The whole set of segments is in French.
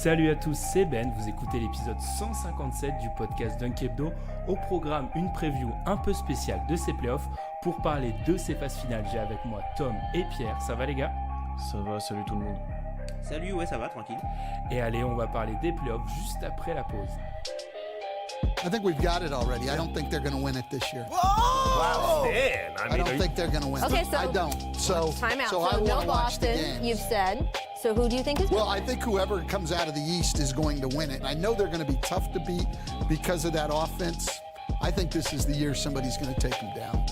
Salut à tous, c'est Ben, vous écoutez l'épisode 157 du podcast Dunk Hebdo. Au programme, une preview un peu spéciale de ces playoffs. Pour parler de ces phases finales, j'ai avec moi Tom et Pierre. Ça va les gars ? Ça va, salut tout le monde. Salut, ouais ça va, tranquille. Et allez, on va parler des playoffs juste après la pause. I think we've got it already. I don't think they're going to win it this year. Wow, Stan! I don't think they're going to win. Okay, so I don't. So time out. So I So no want to watch the Boston, games. you've said. So who do you think is Well, I think whoever comes out of the East is going to win it. I know they're going to be tough to beat because of that offense. I think this is the year somebody's going to take them down.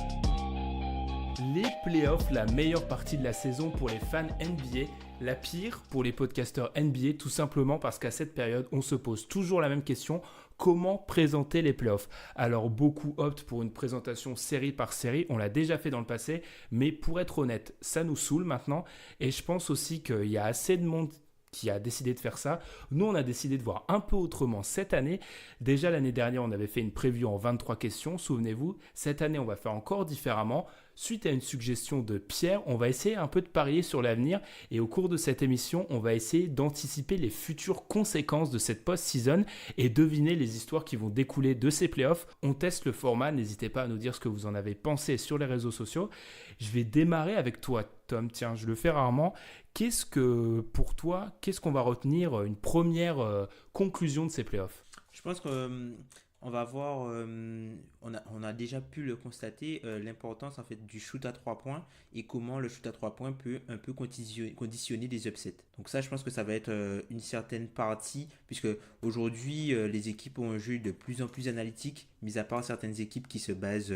Les playoffs, la meilleure partie de la saison pour les fans NBA, la pire pour les podcasteurs NBA, tout simplement parce qu'à cette période, on se pose toujours la même question, comment présenter les playoffs ? Alors beaucoup optent pour une présentation série par série, on l'a déjà fait dans le passé, mais pour être honnête, ça nous saoule maintenant, et je pense aussi qu'il y a assez de monde qui a décidé de faire ça. Nous, on a décidé de voir un peu autrement cette année. Déjà, l'année dernière, on avait fait une preview en 23 questions, souvenez-vous. Cette année, on va faire encore différemment. Suite à une suggestion de Pierre, on va essayer un peu de parier sur l'avenir et au cours de cette émission, on va essayer d'anticiper les futures conséquences de cette post-season et deviner les histoires qui vont découler de ces playoffs. On teste le format, n'hésitez pas à nous dire ce que vous en avez pensé sur les réseaux sociaux. Je vais démarrer avec toi, Tom. Tiens, je le fais rarement. Pour toi, qu'est-ce qu'on va retenir, une première conclusion de ces playoffs ? Je pense que on va voir, on a déjà pu le constater, l'importance en fait du shoot à 3 points et comment le shoot à 3 points peut un peu conditionner des upsets. Donc ça, je pense que ça va être une certaine partie, puisque aujourd'hui, les équipes ont un jeu de plus en plus analytique, mis à part certaines équipes qui se basent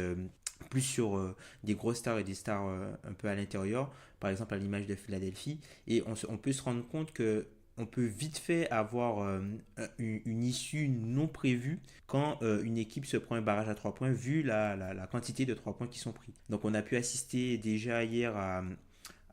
plus sur des grosses stars et des stars un peu à l'intérieur, par exemple à l'image de Philadelphie, et on peut se rendre compte que on peut vite fait avoir une issue non prévue quand une équipe se prend un barrage à 3 points vu la quantité de 3 points qui sont pris. Donc on a pu assister déjà hier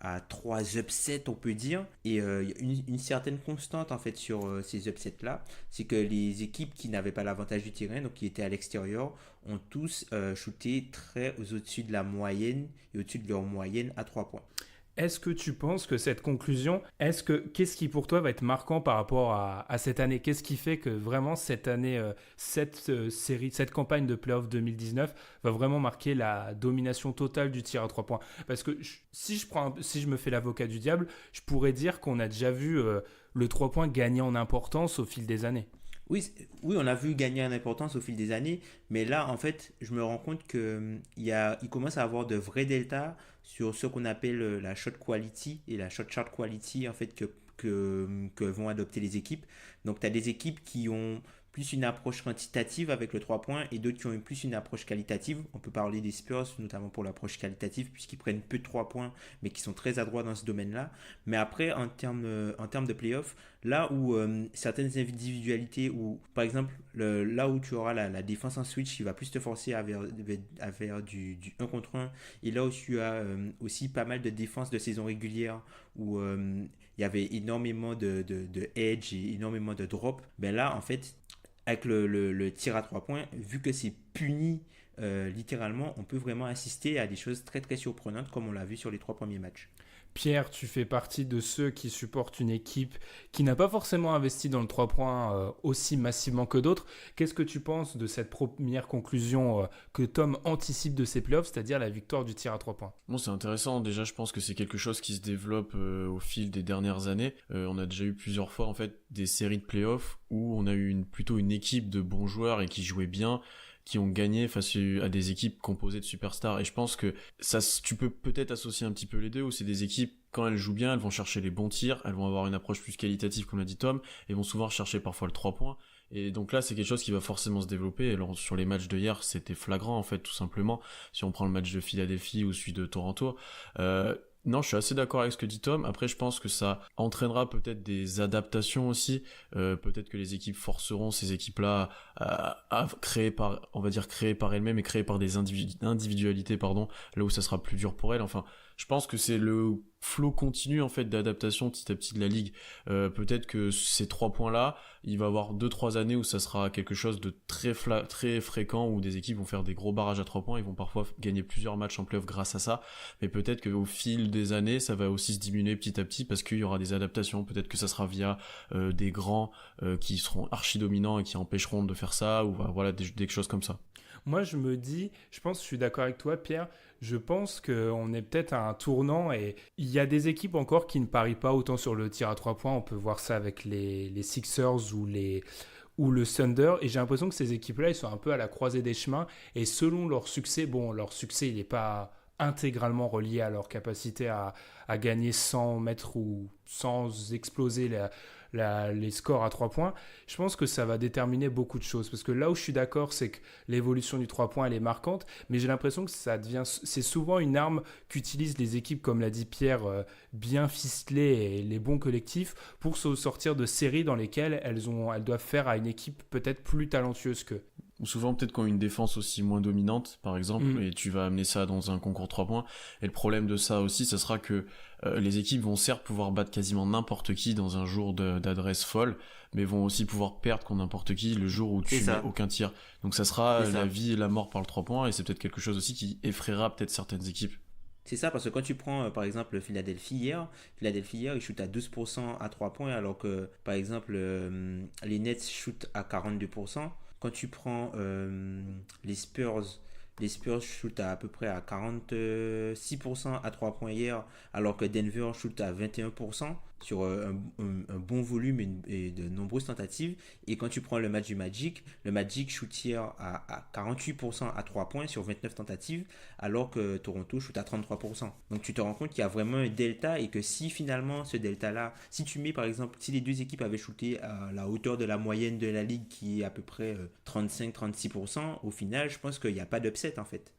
à 3 upsets, on peut dire, et une certaine constante en fait sur ces upsets là, c'est que les équipes qui n'avaient pas l'avantage du terrain, donc qui étaient à l'extérieur, ont tous shooté très au-dessus de la moyenne et au-dessus de leur moyenne à 3 points. Est-ce que tu penses que cette conclusion, qu'est-ce qui pour toi va être marquant par rapport à cette année ? Qu'est-ce qui fait que vraiment cette année, cette campagne de playoff 2019 va vraiment marquer la domination totale du tir à 3 points ? Parce que si je me fais l'avocat du diable, je pourrais dire qu'on a déjà vu le 3 points gagner en importance au fil des années. Oui, on a vu gagner en importance au fil des années, mais là, en fait, je me rends compte qu'il commence à avoir de vrais deltas sur ce qu'on appelle la shot quality et la shot chart quality, en fait, que vont adopter les équipes. Donc, tu as des équipes qui ont plus une approche quantitative avec le 3 points et d'autres qui ont plus une approche qualitative. On peut parler des Spurs, notamment pour l'approche qualitative, puisqu'ils prennent peu de 3 points, mais qui sont très adroits dans ce domaine-là. Mais après, en termes de playoff, là où certaines individualités, ou par exemple, là où tu auras la défense en switch qui va plus te forcer à faire du 1 contre 1, et là où tu as aussi pas mal de défenses de saison régulière, où il y avait énormément de edge et énormément de drop, ben là, en fait, avec le tir à 3 points, vu que c'est puni littéralement, on peut vraiment assister à des choses très très surprenantes comme on l'a vu sur les 3 premiers matchs. Pierre, tu fais partie de ceux qui supportent une équipe qui n'a pas forcément investi dans le 3 points aussi massivement que d'autres. Qu'est-ce que tu penses de cette première conclusion que Tom anticipe de ces playoffs, c'est-à-dire la victoire du tir à 3 points ? Bon, c'est intéressant. Déjà, je pense que c'est quelque chose qui se développe au fil des dernières années. On a déjà eu plusieurs fois en fait des séries de playoffs où on a eu plutôt une équipe de bons joueurs et qui jouaient bien, qui ont gagné face à des équipes composées de superstars. Et je pense que ça, tu peux peut-être associer un petit peu les deux, où c'est des équipes, quand elles jouent bien, elles vont chercher les bons tirs, elles vont avoir une approche plus qualitative, comme l'a dit Tom, et vont souvent chercher parfois le 3 points. Et donc là, c'est quelque chose qui va forcément se développer. Et alors, sur les matchs de hier, c'était flagrant, en fait, tout simplement. Si on prend le match de Philadelphie ou celui de Toronto, non, je suis assez d'accord avec ce que dit Tom. Après, je pense que ça entraînera peut-être des adaptations aussi. Peut-être que les équipes forceront ces équipes-là à créer par elles-mêmes et créer par des individualités, là où ça sera plus dur pour elles. Enfin, je pense que c'est le flot continu en fait d'adaptation petit à petit de la ligue. Peut-être que ces 3 points-là, il va y avoir 2-3 années où ça sera quelque chose de très fréquent, où des équipes vont faire des gros barrages à 3 points, ils vont parfois gagner plusieurs matchs en play-off grâce à ça, mais peut-être qu'au fil des années, ça va aussi se diminuer petit à petit parce qu'il y aura des adaptations, peut-être que ça sera via des grands qui seront archi dominants et qui empêcheront de faire ça, ou voilà, des choses comme ça. Moi, je suis d'accord avec toi, Pierre. Je pense qu'on est peut-être à un tournant et il y a des équipes encore qui ne parient pas autant sur le tir à 3 points. On peut voir ça avec les Sixers ou le Thunder. Et j'ai l'impression que ces équipes-là, ils sont un peu à la croisée des chemins. Et selon leur succès, leur succès, il n'est pas intégralement relié à leur capacité à gagner sans mettre ou sans exploser les scores à 3 points, je pense que ça va déterminer beaucoup de choses. Parce que là où je suis d'accord, c'est que l'évolution du 3 points, elle est marquante, mais j'ai l'impression que c'est souvent une arme qu'utilisent les équipes, comme l'a dit Pierre, bien ficelées et les bons collectifs, pour se sortir de séries dans lesquelles elles doivent faire à une équipe peut-être plus talentueuse qu'eux. Ou souvent peut-être qu'on a une défense aussi moins dominante, par exemple, et tu vas amener ça dans un concours 3 points. Et le problème de ça aussi, ce sera que les équipes vont certes pouvoir battre quasiment n'importe qui dans un jour d'adresse folle, mais vont aussi pouvoir perdre contre n'importe qui le jour où tu mets aucun tir. Donc ça sera la vie et la mort par le 3 points, et c'est peut-être quelque chose aussi qui effraiera peut-être certaines équipes. C'est ça, parce que quand tu prends par exemple Philadelphie hier, il shoot à 12% à 3 points, alors que par exemple les Nets shoot à 42%. Quand tu prends les Spurs shoot à peu près à 46% à 3 points hier, alors que Denver shoot à 21% sur un bon volume et de nombreuses tentatives. Et quand tu prends le match du Magic, le Magic shoot hier à 48% à 3 points sur 29 tentatives, alors que Toronto shoot à 33%. Donc tu te rends compte qu'il y a vraiment un delta, et que si finalement ce delta-là, si tu mets par exemple, si les deux équipes avaient shooté à la hauteur de la moyenne de la ligue qui est à peu près 35-36%, au final, je pense qu'il n'y a pas d'upset en fait.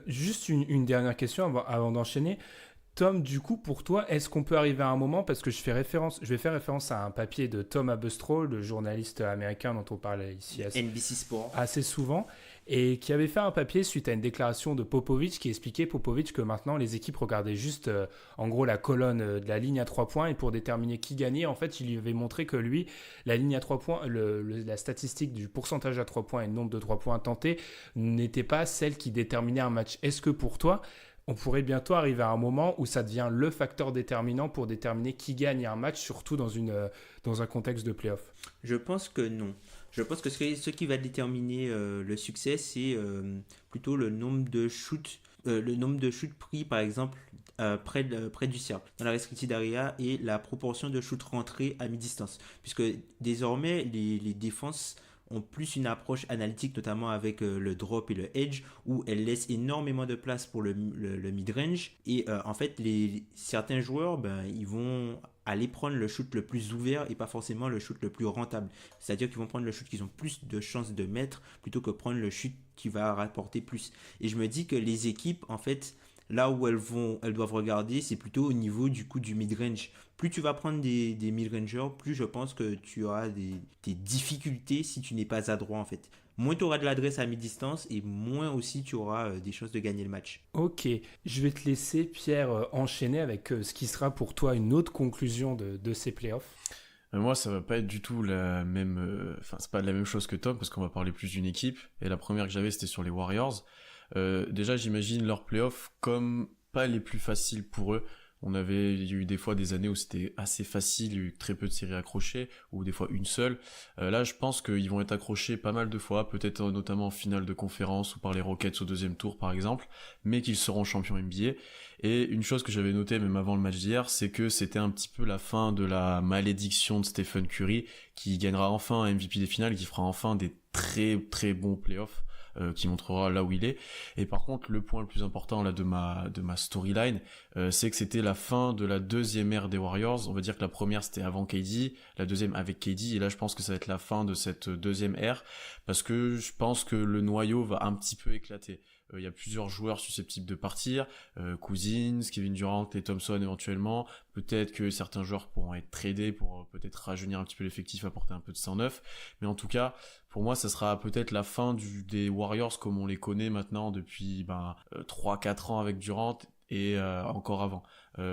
Juste une dernière question avant d'enchaîner. Tom, du coup, pour toi, est-ce qu'on peut arriver à un moment, parce que je vais faire référence à un papier de Tom Abustro, le journaliste américain dont on parle ici NBC Sport assez souvent, et qui avait fait un papier suite à une déclaration de Popovich qui expliquait que maintenant les équipes regardaient juste en gros la colonne de la ligne à 3 points, et pour déterminer qui gagnait, en fait, il lui avait montré que lui, la ligne à 3 points, la statistique du pourcentage à 3 points et le nombre de 3 points tentés n'était pas celle qui déterminait un match. Est-ce que pour toi, on pourrait bientôt arriver à un moment où ça devient le facteur déterminant pour déterminer qui gagne un match, surtout dans un contexte de play-off? Je pense que non. Je pense que ce qui va déterminer le succès, c'est plutôt le nombre de shoots pris, par exemple, près du cercle, dans la restricted area, et la proportion de shoots rentrés à mi-distance. Puisque désormais, les défenses ont plus une approche analytique, notamment avec le drop et le edge, où elles laissent énormément de place pour le mid-range. Et en fait, certains joueurs, ils vont aller prendre le shoot le plus ouvert et pas forcément le shoot le plus rentable. C'est-à-dire qu'ils vont prendre le shoot qu'ils ont plus de chances de mettre, plutôt que prendre le shoot qui va rapporter plus. Et je me dis que les équipes, en fait, là où elles doivent regarder, c'est plutôt au niveau du mid-range. Plus tu vas prendre des mid-rangers, plus je pense que tu auras des difficultés si tu n'es pas adroit en fait. Moins tu auras de l'adresse à mi-distance, et moins aussi tu auras des chances de gagner le match. Ok, je vais te laisser, Pierre, enchaîner avec ce qui sera pour toi une autre conclusion de ces playoffs. Moi, ça va pas être du tout la même... c'est pas la même chose que Tom, parce qu'on va parler plus d'une équipe. Et la première que j'avais, c'était sur les Warriors. Déjà, j'imagine leurs playoffs comme pas les plus faciles pour eux. Il y a eu des fois des années où c'était assez facile, il y a eu très peu de séries accrochées, ou des fois une seule. Là, je pense qu'ils vont être accrochés pas mal de fois, peut-être notamment en finale de conférence ou par les Rockets au deuxième tour par exemple, mais qu'ils seront champions NBA. Et une chose que j'avais notée même avant le match d'hier, c'est que c'était un petit peu la fin de la malédiction de Stephen Curry, qui gagnera enfin un MVP des finales, qui fera enfin des très très bons playoffs, qui montrera là où il est. Et par contre, le point le plus important là de ma storyline, c'est que c'était la fin de la deuxième ère des Warriors. On va dire que la première c'était avant KD, la deuxième avec KD, et là je pense que ça va être la fin de cette deuxième ère, parce que je pense que le noyau va un petit peu éclater. Il y a plusieurs joueurs susceptibles de partir, Cousins, Kevin Durant, Klay Thompson éventuellement. Peut-être que certains joueurs pourront être tradés pour peut-être rajeunir un petit peu l'effectif, apporter un peu de sang neuf. Mais en tout cas, pour moi, ça sera peut-être la fin des Warriors comme on les connaît maintenant depuis 3-4 ans avec Durant. et encore avant.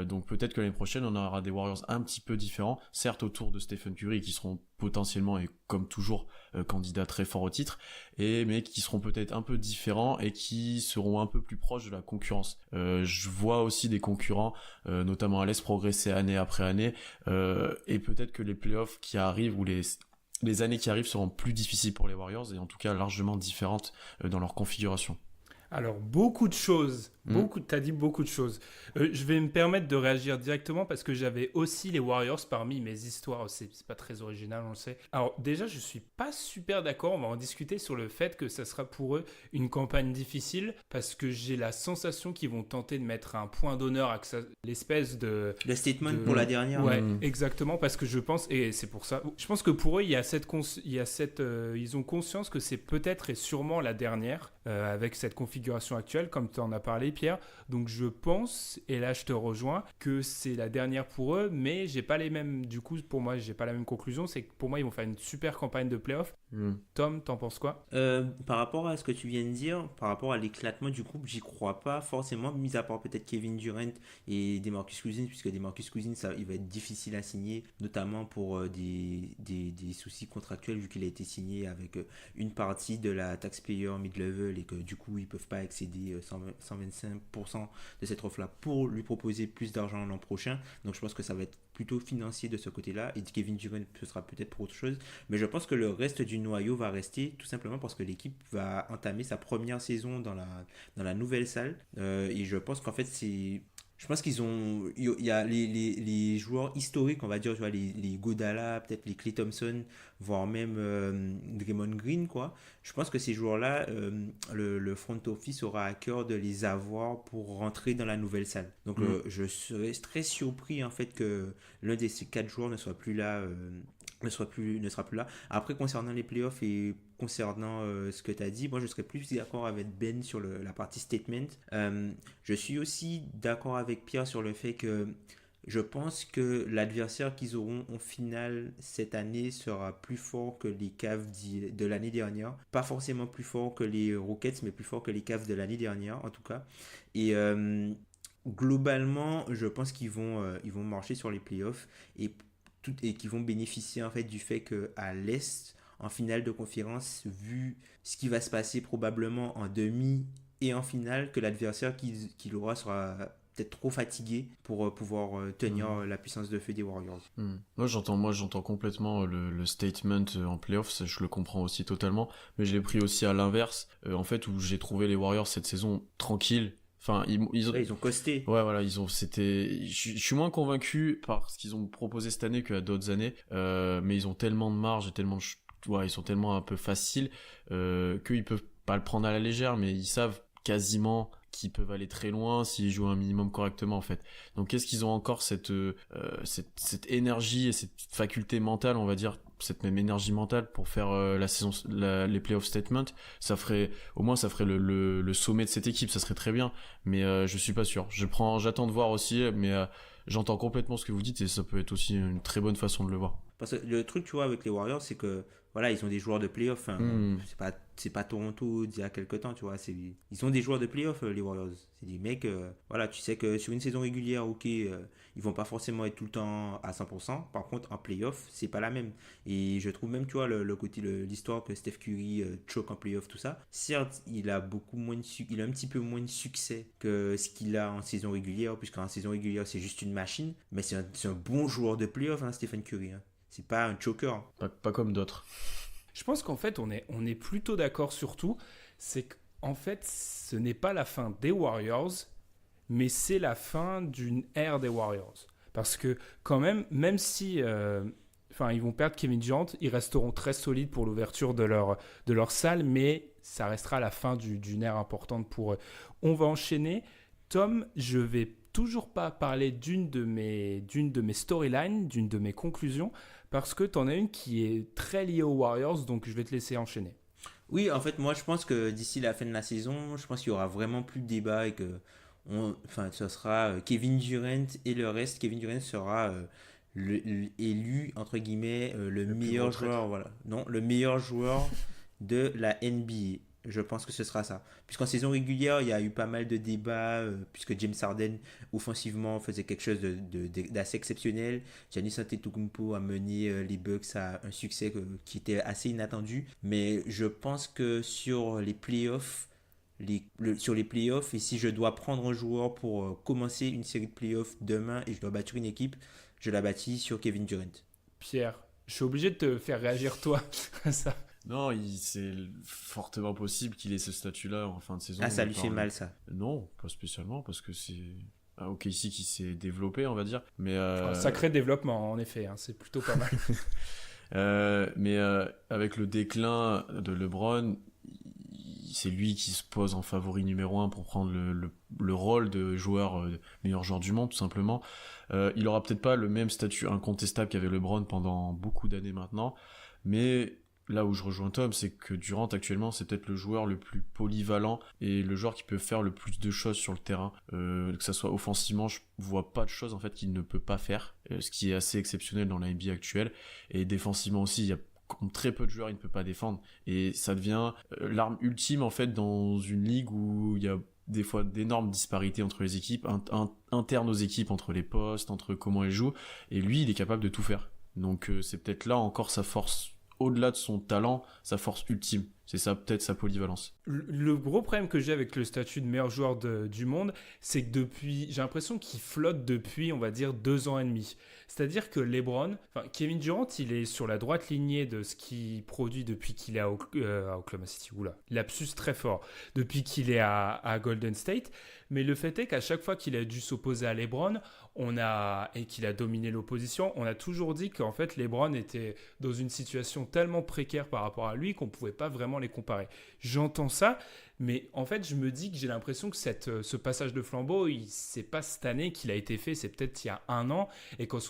Donc peut-être que l'année prochaine, on aura des Warriors un petit peu différents, certes autour de Stephen Curry, qui seront potentiellement et comme toujours candidats très forts au titre, mais qui seront peut-être un peu différents et qui seront un peu plus proches de la concurrence. Je vois aussi des concurrents, notamment à l'Est, progresser année après année, et peut-être que les playoffs qui arrivent ou les années qui arrivent seront plus difficiles pour les Warriors et en tout cas largement différentes dans leur configuration. Alors, beaucoup de choses. T'as dit beaucoup de choses. Je vais me permettre de réagir directement parce que j'avais aussi les Warriors parmi mes histoires. C'est pas très original, on le sait. Alors, déjà, je suis pas super d'accord. On va en discuter sur le fait que ça sera pour eux une campagne difficile parce que j'ai la sensation qu'ils vont tenter de mettre un point d'honneur à l'espèce de... Le statement pour la dernière. Ouais, exactement. Parce que je pense, et c'est pour ça, je pense que pour eux, il y a ils ont conscience que c'est peut-être et sûrement la dernière avec cette configuration actuelle, comme tu en as parlé, Pierre. Donc je pense, et là je te rejoins, que c'est la dernière pour eux, mais j'ai pas les mêmes, du coup pour moi j'ai pas la même conclusion, c'est que pour moi ils vont faire une super campagne de playoff. Tom, t'en penses quoi? Par rapport à ce que tu viens de dire, par rapport à l'éclatement du groupe, j'y crois pas forcément, mis à part peut-être Kevin Durant et DeMarcus Cousins, puisque DeMarcus Cousins, il va être difficile à signer, notamment pour des soucis contractuels, vu qu'il a été signé avec une partie de la taxpayer mid-level et que du coup ils peuvent pas excéder 125% de cette offre-là pour lui proposer plus d'argent l'an prochain. Donc je pense que ça va être plutôt financier de ce côté-là, et Kevin Durant ce sera peut-être pour autre chose, mais je pense que le reste du noyau va rester tout simplement parce que l'équipe va entamer sa première saison dans la nouvelle salle, et je pense qu'en fait je pense il y a les joueurs historiques, on va dire, tu vois, les Godala, peut-être les Klay Thompson, voire même Draymond Green, quoi. Je pense que ces joueurs-là, le front office aura à cœur de les avoir pour rentrer dans la nouvelle salle. Donc je serais très surpris en fait que l'un de ces 4 joueurs ne soit plus là. Ne sera plus là. Après, concernant les playoffs et concernant ce que tu as dit, moi je serais plus d'accord avec Ben sur la partie statement. Je suis aussi d'accord avec Pierre sur le fait que je pense que l'adversaire qu'ils auront en finale cette année sera plus fort que les Cavs de l'année dernière. Pas forcément plus fort que les Rockets, mais plus fort que les Cavs de l'année dernière en tout cas. Et globalement, je pense qu'ils vont marcher sur les playoffs et qui vont bénéficier en fait du fait qu'à l'Est, en finale de conférence, vu ce qui va se passer probablement en demi et en finale, que l'adversaire qu'il aura sera peut-être trop fatigué pour pouvoir tenir la puissance de feu des Warriors. Moi j'entends complètement le statement en playoffs, je le comprends aussi totalement, mais je l'ai pris aussi à l'inverse, en fait, où j'ai trouvé les Warriors cette saison tranquilles. Enfin, ils ont costé. Ouais, voilà, je suis moins convaincu par ce qu'ils ont proposé cette année qu'à d'autres années, mais ils ont tellement de marge et ils sont tellement un peu faciles qu'ils peuvent pas le prendre à la légère, mais ils savent quasiment qu'ils peuvent aller très loin s'ils jouent un minimum correctement en fait. Donc qu'est-ce qu'ils ont encore cette énergie et cette faculté mentale, on va dire, cette même énergie mentale pour faire les playoff statement, ça ferait le sommet de cette équipe, ça serait très bien, mais je suis pas sûr. J'attends de voir aussi, mais j'entends complètement ce que vous dites et ça peut être aussi une très bonne façon de le voir. Parce que le truc, tu vois, avec les Warriors, c'est que voilà, ils ont des joueurs de playoff. C'est pas Toronto d'il y a quelques temps, tu vois. Ils ont des joueurs de playoff, les Warriors. C'est des mecs, voilà, tu sais que sur une saison régulière, ok, ils vont pas forcément être tout le temps à 100%. Par contre, en playoff, c'est pas la même. Et je trouve même, tu vois, le côté, l'histoire que Steph Curry choke en playoff, tout ça. Certes, il a un petit peu moins de succès que ce qu'il a en saison régulière, puisqu'en saison régulière, c'est juste une machine. Mais c'est un bon joueur de playoff, hein, Stephen Curry. Hein. C'est pas un choker. Pas comme d'autres. Je pense qu'en fait, on est plutôt d'accord sur tout. C'est qu'en fait, ce n'est pas la fin des Warriors, mais c'est la fin d'une ère des Warriors. Parce que quand même si ils vont perdre Kevin Durant, ils resteront très solides pour l'ouverture de leur salle, mais ça restera la fin d'une ère importante pour eux. On va enchaîner. Tom, je vais toujours pas parler d'une de mes storylines, d'une de mes conclusions, parce que tu en as une qui est très liée aux Warriors, donc je vais te laisser enchaîner. Oui, en fait, moi, je pense que d'ici la fin de la saison, je pense qu'il y aura vraiment plus de débat et que ce sera Kevin Durant et le reste. Kevin Durant sera élu, entre guillemets, le meilleur joueur, voilà. Non, le meilleur joueur de la NBA. Je pense que ce sera ça. Puisqu'en saison régulière, il y a eu pas mal de débats, puisque James Harden, offensivement, faisait quelque chose d'assez exceptionnel. Giannis Antetokounmpo a mené les Bucks à un succès qui était assez inattendu. Mais je pense que sur les playoffs, et si je dois prendre un joueur pour commencer une série de playoffs demain et je dois bâtir une équipe, je la bâtis sur Kevin Durant. Pierre, je suis obligé de te faire réagir toi à ça. Non, c'est fortement possible qu'il ait ce statut-là en fin de saison. Ah, ça lui fait mal, ça. Non, pas spécialement, parce que c'est OKC qui s'est développé, on va dire. Mais sacré développement, en effet, hein, c'est plutôt pas mal. mais avec le déclin de LeBron, c'est lui qui se pose en favori numéro 1 pour prendre le rôle de meilleur joueur du monde, tout simplement. Il aura peut-être pas le même statut incontestable qu'avait LeBron pendant beaucoup d'années maintenant, mais là où je rejoins Tom, c'est que Durant actuellement c'est peut-être le joueur le plus polyvalent et le joueur qui peut faire le plus de choses sur le terrain, que ça soit offensivement, je vois pas de choses en fait qu'il ne peut pas faire, ce qui est assez exceptionnel dans la NBA actuelle, et défensivement aussi il y a très peu de joueurs il ne peut pas défendre, et ça devient l'arme ultime en fait dans une ligue où il y a des fois d'énormes disparités entre les équipes, internes aux équipes, entre les postes, entre comment elles jouent, et lui il est capable de tout faire. Donc c'est peut-être là encore sa force, au-delà de son talent, sa force ultime. C'est ça, peut-être sa polyvalence. Le gros problème que j'ai avec le statut de meilleur joueur du monde, c'est que j'ai l'impression qu'il flotte depuis, on va dire, 2 ans et demi. C'est-à-dire que Kevin Durant, il est sur la droite lignée de ce qu'il produit depuis qu'il est à Oklahoma City. Oula, lapsus très fort. Depuis qu'il est à Golden State. Mais le fait est qu'à chaque fois qu'il a dû s'opposer à LeBron, et qu'il a dominé l'opposition, on a toujours dit qu'en fait LeBron était dans une situation tellement précaire par rapport à lui qu'on ne pouvait pas vraiment les comparer. J'entends ça, mais en fait je me dis que j'ai l'impression que ce passage de flambeau, c'est pas cette année qu'il a été fait, c'est peut-être il y a 1 an, et qu'on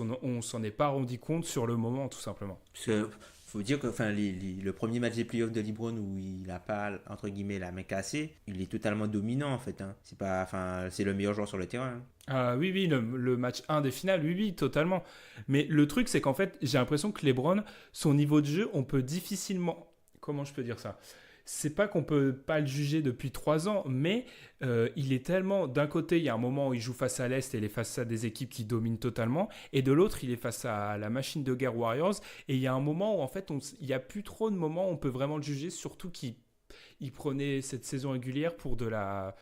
s'en est pas rendu compte sur le moment, tout simplement. Parce que faut dire que le premier match des playoffs de LeBron où il n'a pas, entre guillemets, la main cassée, il est totalement dominant en fait. Hein. C'est le meilleur joueur sur le terrain. Hein. Ah oui, le match 1 des finales, oui, totalement. Mais le truc, c'est qu'en fait, j'ai l'impression que LeBron, son niveau de jeu, on peut difficilement... Comment je peux dire ça ? C'est pas qu'on peut pas le juger depuis 3 ans, mais il est tellement... D'un côté, il y a un moment où il joue face à l'Est et il est face à des équipes qui dominent totalement, et de l'autre, il est face à la machine de guerre Warriors, et il y a un moment où, en fait, il n'y a plus trop de moments où on peut vraiment le juger, surtout qu'il prenait cette saison régulière pour à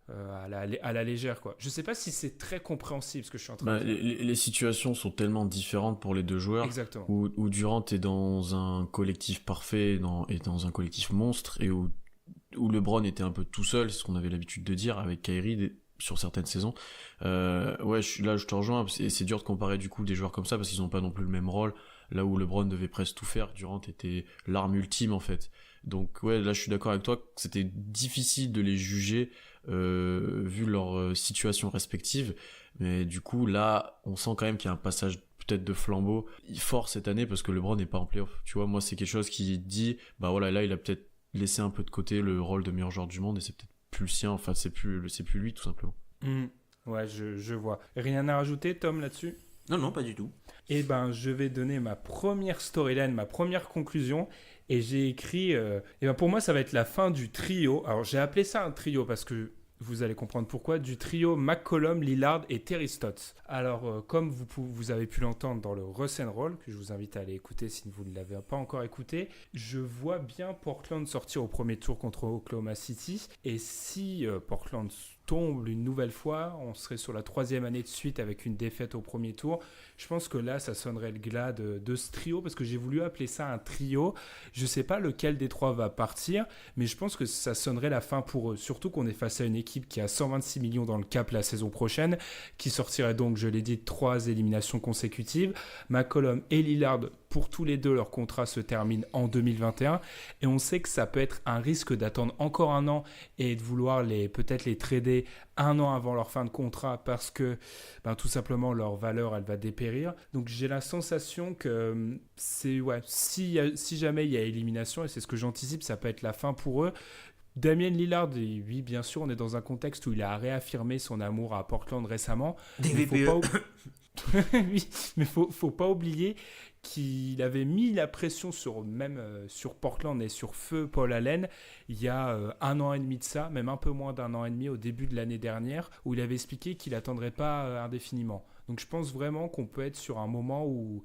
la légère, quoi. Je sais pas si c'est très compréhensible ce que je suis en train de dire. Les situations sont tellement différentes pour les deux joueurs. Exactement. Où Durant est dans un collectif parfait et dans un collectif monstre, et où LeBron était un peu tout seul, c'est ce qu'on avait l'habitude de dire avec Kyrie sur certaines saisons. Je te rejoins, c'est dur de comparer du coup des joueurs comme ça parce qu'ils n'ont pas non plus le même rôle. Là où LeBron devait presque tout faire, Durant était l'arme ultime en fait. Donc là je suis d'accord avec toi que c'était difficile de les juger vu leur situation respective, mais du coup là on sent quand même qu'il y a un passage peut-être de flambeau fort cette année parce que LeBron n'est pas en playoff. Tu vois, moi c'est quelque chose qui dit là il a peut-être laissé un peu de côté le rôle de meilleur joueur du monde et c'est peut-être plus le sien, enfin c'est plus lui tout simplement. Ouais, je vois. Rien à rajouter, Tom, là-dessus ? Non, pas du tout. Eh ben, je vais donner ma première storyline, ma première conclusion. Et j'ai écrit... pour moi, ça va être la fin du trio. Alors, j'ai appelé ça un trio parce que vous allez comprendre pourquoi. Du trio McCollum, Lillard et Terry Stotts. Alors, comme vous avez pu l'entendre dans le Russ and Roll, que je vous invite à aller écouter si vous ne l'avez pas encore écouté, je vois bien Portland sortir au premier tour contre Oklahoma City. Et si Portland tombe une nouvelle fois, on serait sur la 3e année de suite avec une défaite au premier tour. Je pense que là, ça sonnerait le glas de ce trio parce que j'ai voulu appeler ça un trio. Je ne sais pas lequel des 3 va partir, mais je pense que ça sonnerait la fin pour eux. Surtout qu'on est face à une équipe qui a 126 millions dans le cap la saison prochaine, qui sortirait donc, je l'ai dit, 3 éliminations consécutives. McCollum et Lillard, pour tous les deux, leur contrat se termine en 2021 et on sait que ça peut être un risque d'attendre encore 1 an et de vouloir peut-être les trader 1 an avant leur fin de contrat parce que tout simplement leur valeur elle va dépérir. Donc j'ai la sensation que si jamais il y a élimination, et c'est ce que j'anticipe, ça peut être la fin pour eux. Damien Lillard, oui, bien sûr, on est dans un contexte où il a réaffirmé son amour à Portland récemment. DVPE. Oui, mais faut pas oublier qu'il avait mis la pression sur Portland et sur feu Paul Allen il y a 1 an et demi de ça, même un peu moins d'1 an et demi au début de l'année dernière, où il avait expliqué qu'il n'attendrait pas indéfiniment. Donc je pense vraiment qu'on peut être sur un moment où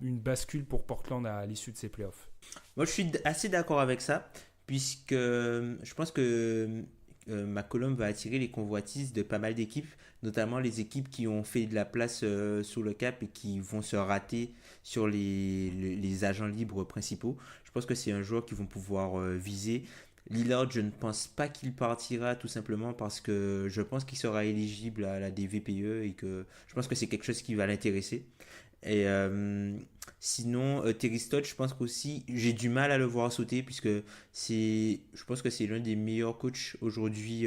une bascule pour Portland à l'issue de ces playoffs. Moi, je suis assez d'accord avec ça, puisque je pense que McCollum va attirer les convoitises de pas mal d'équipes, notamment les équipes qui ont fait de la place sous le cap et qui vont se rater sur les agents libres principaux. Je pense que c'est un joueur qu'ils vont pouvoir viser. Lillard, je ne pense pas qu'il partira tout simplement parce que je pense qu'il sera éligible à la DVPE et que je pense que c'est quelque chose qui va l'intéresser. Et sinon, Terry Stotts, je pense qu'aussi, j'ai du mal à le voir sauter puisque je pense que c'est l'un des meilleurs coachs aujourd'hui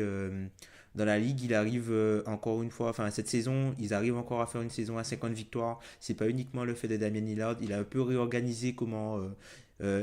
dans la ligue. Il arrive encore une fois, enfin cette saison, ils arrivent encore à faire une saison à 50 victoires. C'est pas uniquement le fait de Damian Lillard. Il a un peu réorganisé comment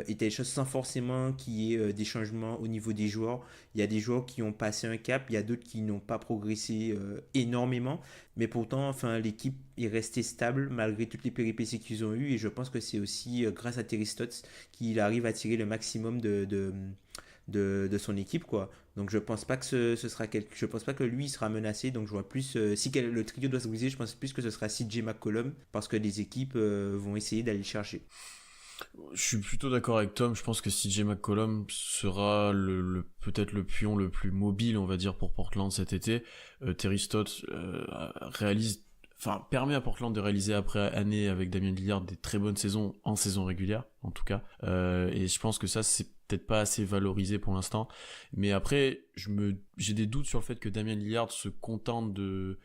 étaient les choses sans forcément qu'il y ait des changements au niveau des joueurs. Il y a des joueurs qui ont passé un cap, il y a d'autres qui n'ont pas progressé énormément, mais pourtant enfin, l'équipe est restée stable malgré toutes les péripéties qu'ils ont eues et je pense que c'est aussi grâce à Terry Stotts qu'il arrive à tirer le maximum de son équipe quoi. Donc je pense pas que je pense pas que lui sera menacé, donc je vois plus si le trio doit se briser, je pense plus que ce sera CJ McCollum parce que les équipes vont essayer d'aller le chercher. Je suis plutôt d'accord avec Tom, je pense que CJ McCollum sera peut-être le pion le plus mobile, on va dire, pour Portland cet été. Terry Stotts permet à Portland de réaliser après année avec Damian Lillard des très bonnes saisons en saison régulière, en tout cas. Et je pense que ça, c'est peut-être pas assez valorisé pour l'instant. Mais après, j'ai des doutes sur le fait que Damian Lillard se contente de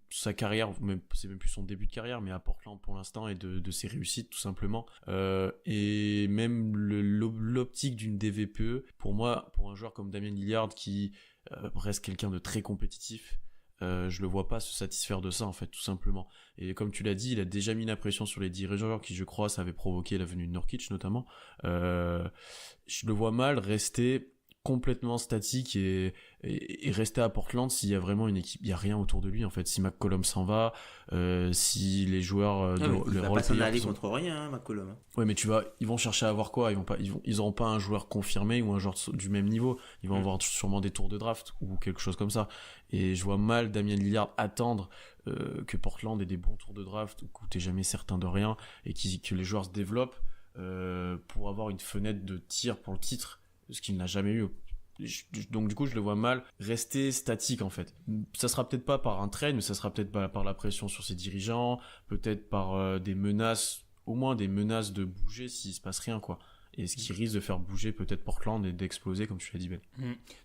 sa carrière, c'est même plus son début de carrière, mais à Portland pour l'instant et de ses réussites tout simplement. Et même l'optique d'une DVPE, pour moi, pour un joueur comme Damian Lillard qui reste quelqu'un de très compétitif, je le vois pas se satisfaire de ça en fait tout simplement. Et comme tu l'as dit, il a déjà mis la pression sur les dirigeants qui je crois ça avait provoqué la venue de Nurkic notamment. Je le vois mal rester complètement statique et rester à Portland s'il y a vraiment une équipe, il y a rien autour de lui en fait. Si McCollum s'en va, si les joueurs il va pas s'en aller contre rien, hein, McCollum. Ouais, mais ils vont chercher à avoir quoi? Ils auront pas un joueur confirmé ou un joueur du même niveau. Ils vont avoir sûrement des tours de draft ou quelque chose comme ça. Et je vois mal Damian Lillard attendre que Portland ait des bons tours de draft où t'es jamais certain de rien et que les joueurs se développent pour avoir une fenêtre de tir pour le titre, ce qu'il n'a jamais eu. Donc du coup je le vois mal rester statique en fait. Ça sera peut-être pas par un trade, mais ça sera peut-être par la pression sur ses dirigeants, peut-être par des menaces, au moins des menaces de bouger s'il se passe rien quoi. Et ce qui risque de faire bouger peut-être Portland et d'exploser comme tu l'as dit Ben.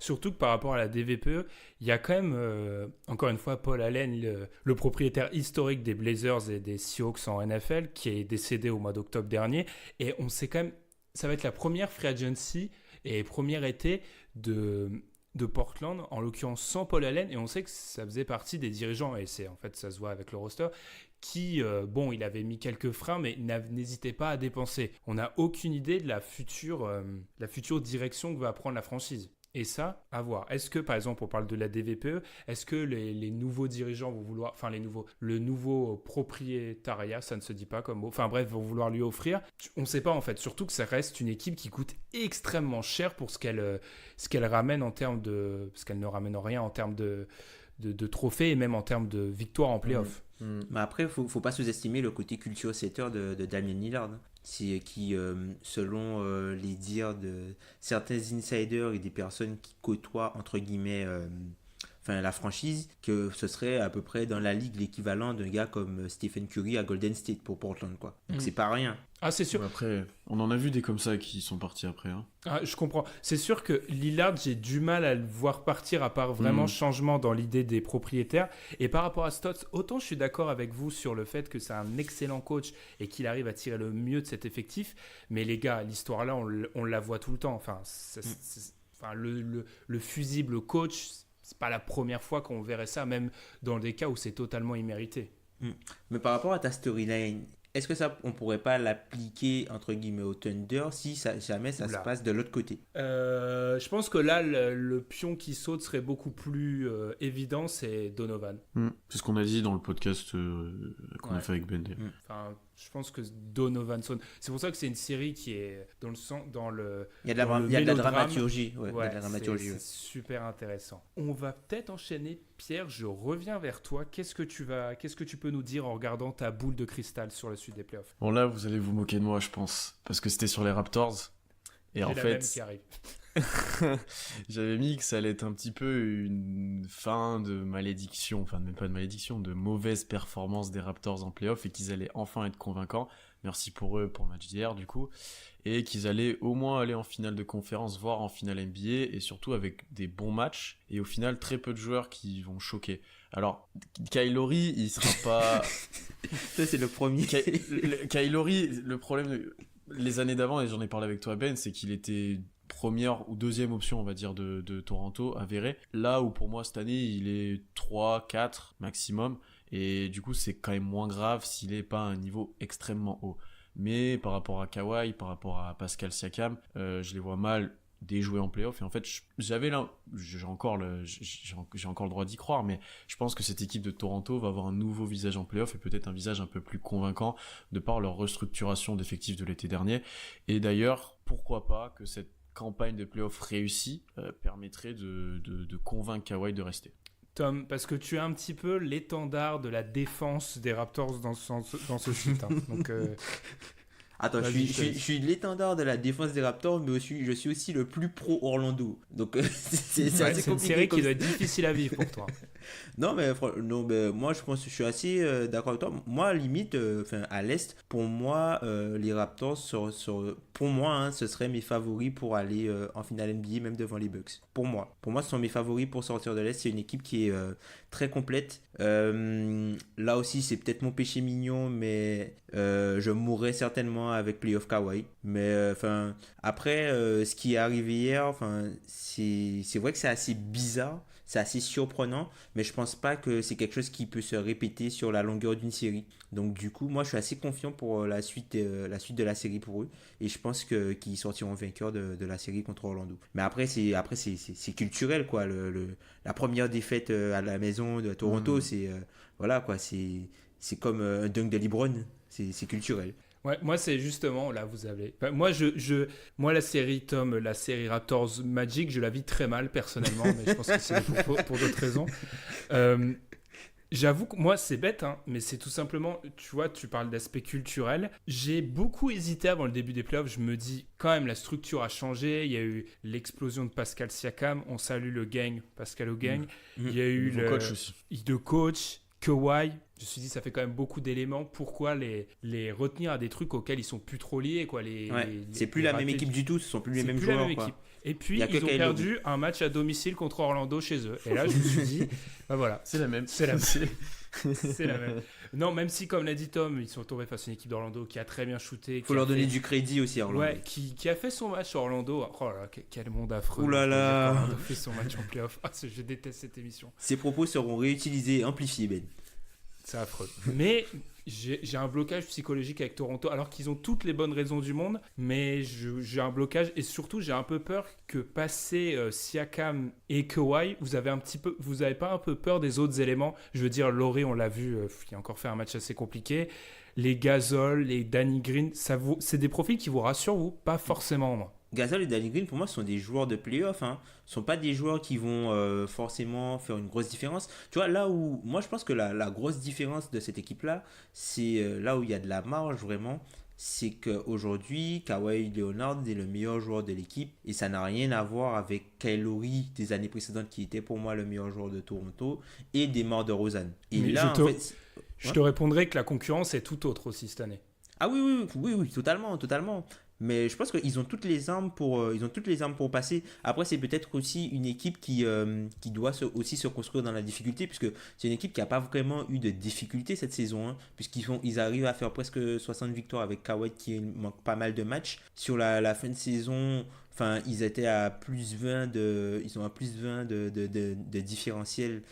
Surtout que par rapport à la DVPE, il y a quand même, encore une fois, Paul Allen, le propriétaire historique des Blazers et des Seahawks en NFL, qui est décédé au mois d'octobre dernier. Et on sait quand même, ça va être la première free agency et premier été de Portland, en l'occurrence sans Paul Allen, et on sait que ça faisait partie des dirigeants, et c'est en fait ça se voit avec le roster, qui, il avait mis quelques freins, mais n'hésitait pas à dépenser. On n'a aucune idée de la future direction que va prendre la franchise. Et ça, à voir. Est-ce que, par exemple, on parle de la DVPE, est-ce que les nouveaux dirigeants vont vouloir, le nouveau propriétariat, ça ne se dit pas comme mot, vont vouloir lui offrir? On ne sait pas en fait, surtout que ça reste une équipe qui coûte extrêmement cher pour ce qu'elle ramène en termes de, parce qu'elle ne ramène rien en termes de trophées et même en termes de victoires en play-off. Mais après, faut pas sous-estimer le côté culture setter de Damian Lillard. C'est qui, selon les dires de certains insiders et des personnes qui côtoient, entre guillemets, la franchise, que ce serait à peu près dans la ligue l'équivalent d'un gars comme Stephen Curry à Golden State pour Portland, quoi. Donc c'est pas rien. Ah, c'est sûr. Après, on en a vu des comme ça qui sont partis après. Hein. Ah, je comprends. C'est sûr que Lillard, j'ai du mal à le voir partir à part vraiment changement dans l'idée des propriétaires. Et par rapport à Stotts, autant je suis d'accord avec vous sur le fait que c'est un excellent coach et qu'il arrive à tirer le mieux de cet effectif. Mais les gars, l'histoire là, on la voit tout le temps. Le fusible coach, c'est pas la première fois qu'on verrait ça, même dans des cas où c'est totalement immérité. Mais par rapport à ta storyline, est-ce que ça, on pourrait pas l'appliquer entre guillemets au Thunder si jamais ça se passe de l'autre côté? Je pense que là, le pion qui saute serait beaucoup plus évident, c'est Donovan. C'est ce qu'on a dit dans le podcast qu'on a fait avec Ben. Enfin, je pense que Donovan saute. C'est pour ça que c'est une série qui est dans le sang, dans le. Il y a de la dramaturgie. Ouais, il y a de la dramaturgie. C'est super intéressant. On va peut-être enchaîner. Pierre, je reviens vers toi. Qu'est-ce que tu peux nous dire en regardant ta boule de cristal sur la suite des playoffs? Bon, là, vous allez vous moquer de moi, je pense, parce que c'était sur les Raptors. Et en fait, qui arrive. J'avais mis que ça allait être un petit peu une fin de malédiction, enfin même pas de malédiction, de mauvaise performance des Raptors en playoff et qu'ils allaient enfin être convaincants. Merci pour eux pour le match d'hier du coup. Et qu'ils allaient au moins aller en finale de conférence, voire en finale NBA, et surtout avec des bons matchs, et au final très peu de joueurs qui vont choquer. Alors, Kyle Lowry, il sera pas... Ça c'est le premier. Kyle Lowry, le problème, les années d'avant, et j'en ai parlé avec toi Ben, c'est qu'il était première ou deuxième option, on va dire, de Toronto, avéré. Là où pour moi, cette année, il est 3, 4 maximum, et du coup, c'est quand même moins grave s'il est pas à un niveau extrêmement haut. Mais par rapport à Kawhi, par rapport à Pascal Siakam, je les vois mal déjouer en playoff. Et en fait, j'ai encore le droit d'y croire, mais je pense que cette équipe de Toronto va avoir un nouveau visage en playoff et peut-être un visage un peu plus convaincant de par leur restructuration d'effectifs de l'été dernier. Et d'ailleurs, pourquoi pas que cette campagne de playoff réussie permettrait de convaincre Kawhi de rester. Tom, parce que tu es un petit peu l'étendard de la défense des Raptors dans ce site. Hein. Donc, attends, je suis l'étendard de la défense des Raptors, mais je suis aussi le plus pro Orlando. Donc, c'est assez compliqué. C'est une série qui doit être difficile à vivre pour toi. Non, mais moi, je pense que je suis assez d'accord avec toi. Moi, limite, à l'Est, pour moi, les Raptors, pour moi, ce seraient mes favoris pour aller en finale NBA, même devant les Bucks. Pour moi, ce sont mes favoris pour sortir de l'Est. C'est une équipe qui est très complète. Là aussi, c'est peut-être mon péché mignon, mais je mourrais certainement avec Playoff Kawhi. Mais après, ce qui est arrivé hier, c'est vrai que c'est assez bizarre. C'est assez surprenant, mais je pense pas que c'est quelque chose qui peut se répéter sur la longueur d'une série. Donc du coup, moi je suis assez confiant pour la suite de la série pour eux, et je pense qu'ils sortiront vainqueurs de la série contre Orlando. Mais après c'est culturel quoi. La première défaite à la maison de Toronto, c'est voilà quoi, c'est comme un dunk de LeBron, c'est culturel. Ouais, moi c'est justement là vous avez. Enfin, moi la série Tom, la série Raptors Magic, je la vis très mal personnellement, mais je pense que c'est pour d'autres raisons. J'avoue que moi c'est bête, hein, mais c'est tout simplement, tu vois, tu parles d'aspect culturel. J'ai beaucoup hésité avant le début des playoffs. Je me dis quand même la structure a changé. Il y a eu l'explosion de Pascal Siakam. On salue le gang, Pascal au gang. Il y a eu le coach aussi. De coach. Kawhi, je me suis dit ça fait quand même beaucoup d'éléments. Pourquoi les retenir à des trucs auxquels ils sont plus trop liés quoi, c'est plus la même équipe du tout, ce sont plus les mêmes joueurs. Et puis ils ont perdu un match à domicile contre Orlando chez eux. Et là je me suis dit bah voilà, c'est la même. C'est la même. Non, même si comme l'a dit Tom, ils sont tombés face à une équipe d'Orlando qui a très bien shooté. Faut leur donner du crédit aussi à Orlando. Ouais, qui a fait son match à Orlando. Oh là là, quel monde affreux. Ouh là là. Orlando a fait son match en playoff. Je déteste cette émission. Ces propos seront réutilisés, amplifiés Ben. C'est affreux. Mais j'ai un blocage psychologique avec Toronto, alors qu'ils ont toutes les bonnes raisons du monde, mais j'ai un blocage, et surtout j'ai un peu peur que passer Siakam et Kawhi, vous avez pas un peu peur des autres éléments? Je veux dire, Lowry, on l'a vu, il a encore fait un match assez compliqué. Les Gasol, les Danny Green, c'est des profils qui vous rassurent, vous? Pas forcément, moi. Gasol et Danny Green, pour moi, sont des joueurs de play-off. Hein. Ce ne sont pas des joueurs qui vont forcément faire une grosse différence. Tu vois, là où... Moi, je pense que la grosse différence de cette équipe-là, c'est là où il y a de la marge, vraiment. C'est qu'aujourd'hui, Kawhi Leonard est le meilleur joueur de l'équipe. Et ça n'a rien à voir avec Kyle Lowry des années précédentes, qui était pour moi le meilleur joueur de Toronto, et DeMar DeRozan. Et mais là, je te répondrai que la concurrence est tout autre aussi cette année. Ah oui, totalement. Mais je pense qu'ils ont toutes les armes pour passer. Après, c'est peut-être aussi une équipe qui doit aussi se construire dans la difficulté, puisque c'est une équipe qui n'a pas vraiment eu de difficulté cette saison, hein, puisqu'ils arrivent à faire presque 60 victoires avec Kawhi qui manque pas mal de matchs. Sur la fin de saison, Enfin, ils étaient à plus 20 ils ont à plus 20 de différentiel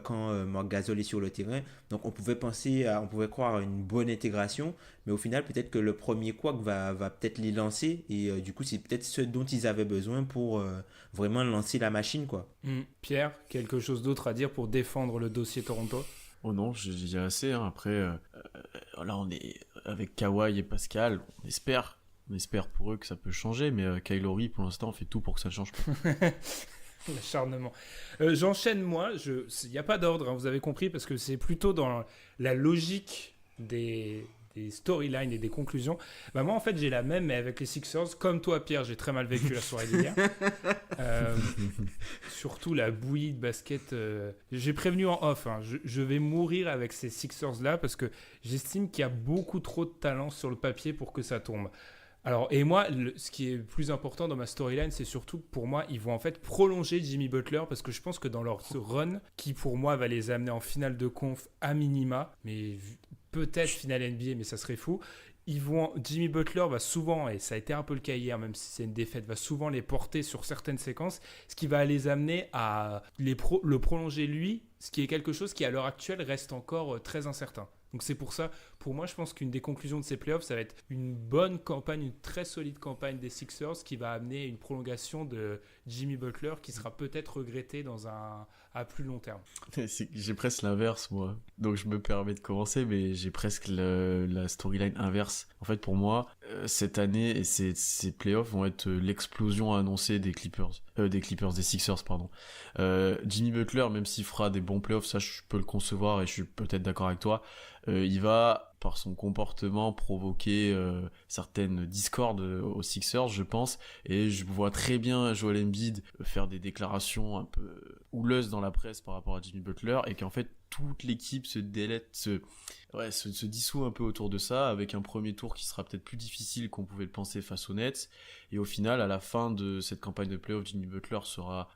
quand Marc Gasol est sur le terrain. Donc on on pouvait croire à une bonne intégration, mais au final peut-être que le premier couac va peut-être les lancer et du coup c'est peut-être ce dont ils avaient besoin pour vraiment lancer la machine quoi. Pierre, quelque chose d'autre à dire pour défendre le dossier Toronto? Oh non, j'ai dit assez. Hein. Après, là, on est avec Kawhi et Pascal. On espère pour eux que ça peut changer, mais Kyle Lowry, pour l'instant, fait tout pour que ça ne change pas. L'acharnement. J'enchaîne moi. Il n'y a pas d'ordre, hein, vous avez compris, parce que c'est plutôt dans la logique des storylines et des conclusions. Bah moi, en fait, j'ai la même, mais avec les Sixers. Comme toi, Pierre, j'ai très mal vécu la soirée d'hier. Surtout la bouillie de basket. J'ai prévenu en off. Hein, je vais mourir avec ces Sixers-là parce que j'estime qu'il y a beaucoup trop de talent sur le papier pour que ça tombe. Alors, et moi, ce qui est le plus important dans ma storyline, c'est surtout que pour moi, ils vont en fait prolonger Jimmy Butler parce que je pense que dans leur run, qui pour moi va les amener en finale de conf à minima, mais peut-être finale NBA, mais ça serait fou. Jimmy Butler va souvent, et ça a été un peu le cas hier, même si c'est une défaite, va souvent les porter sur certaines séquences, ce qui va les amener à le prolonger lui, ce qui est quelque chose qui à l'heure actuelle reste encore très incertain. Donc c'est pour ça, pour moi, je pense qu'une des conclusions de ces playoffs, ça va être une bonne campagne, une très solide campagne des Sixers qui va amener une prolongation de Jimmy Butler qui sera peut-être regrettée à plus long terme. J'ai presque l'inverse, moi. Donc je me permets de commencer, mais j'ai presque la storyline inverse. En fait, pour moi, cette année et ces playoffs vont être l'explosion annoncée des Sixers, pardon. Jimmy Butler, même s'il fera des bons playoffs, ça je peux le concevoir et je suis peut-être d'accord avec toi. Il va, par son comportement, provoquer certaines discordes aux Sixers, je pense. Et je vois très bien Joel Embiid faire des déclarations un peu houleuses dans la presse par rapport à Jimmy Butler et qu'en fait, toute l'équipe se dissout un peu autour de ça, avec un premier tour qui sera peut-être plus difficile qu'on pouvait le penser face aux Nets. Et au final, à la fin de cette campagne de playoff, Jimmy Butler sera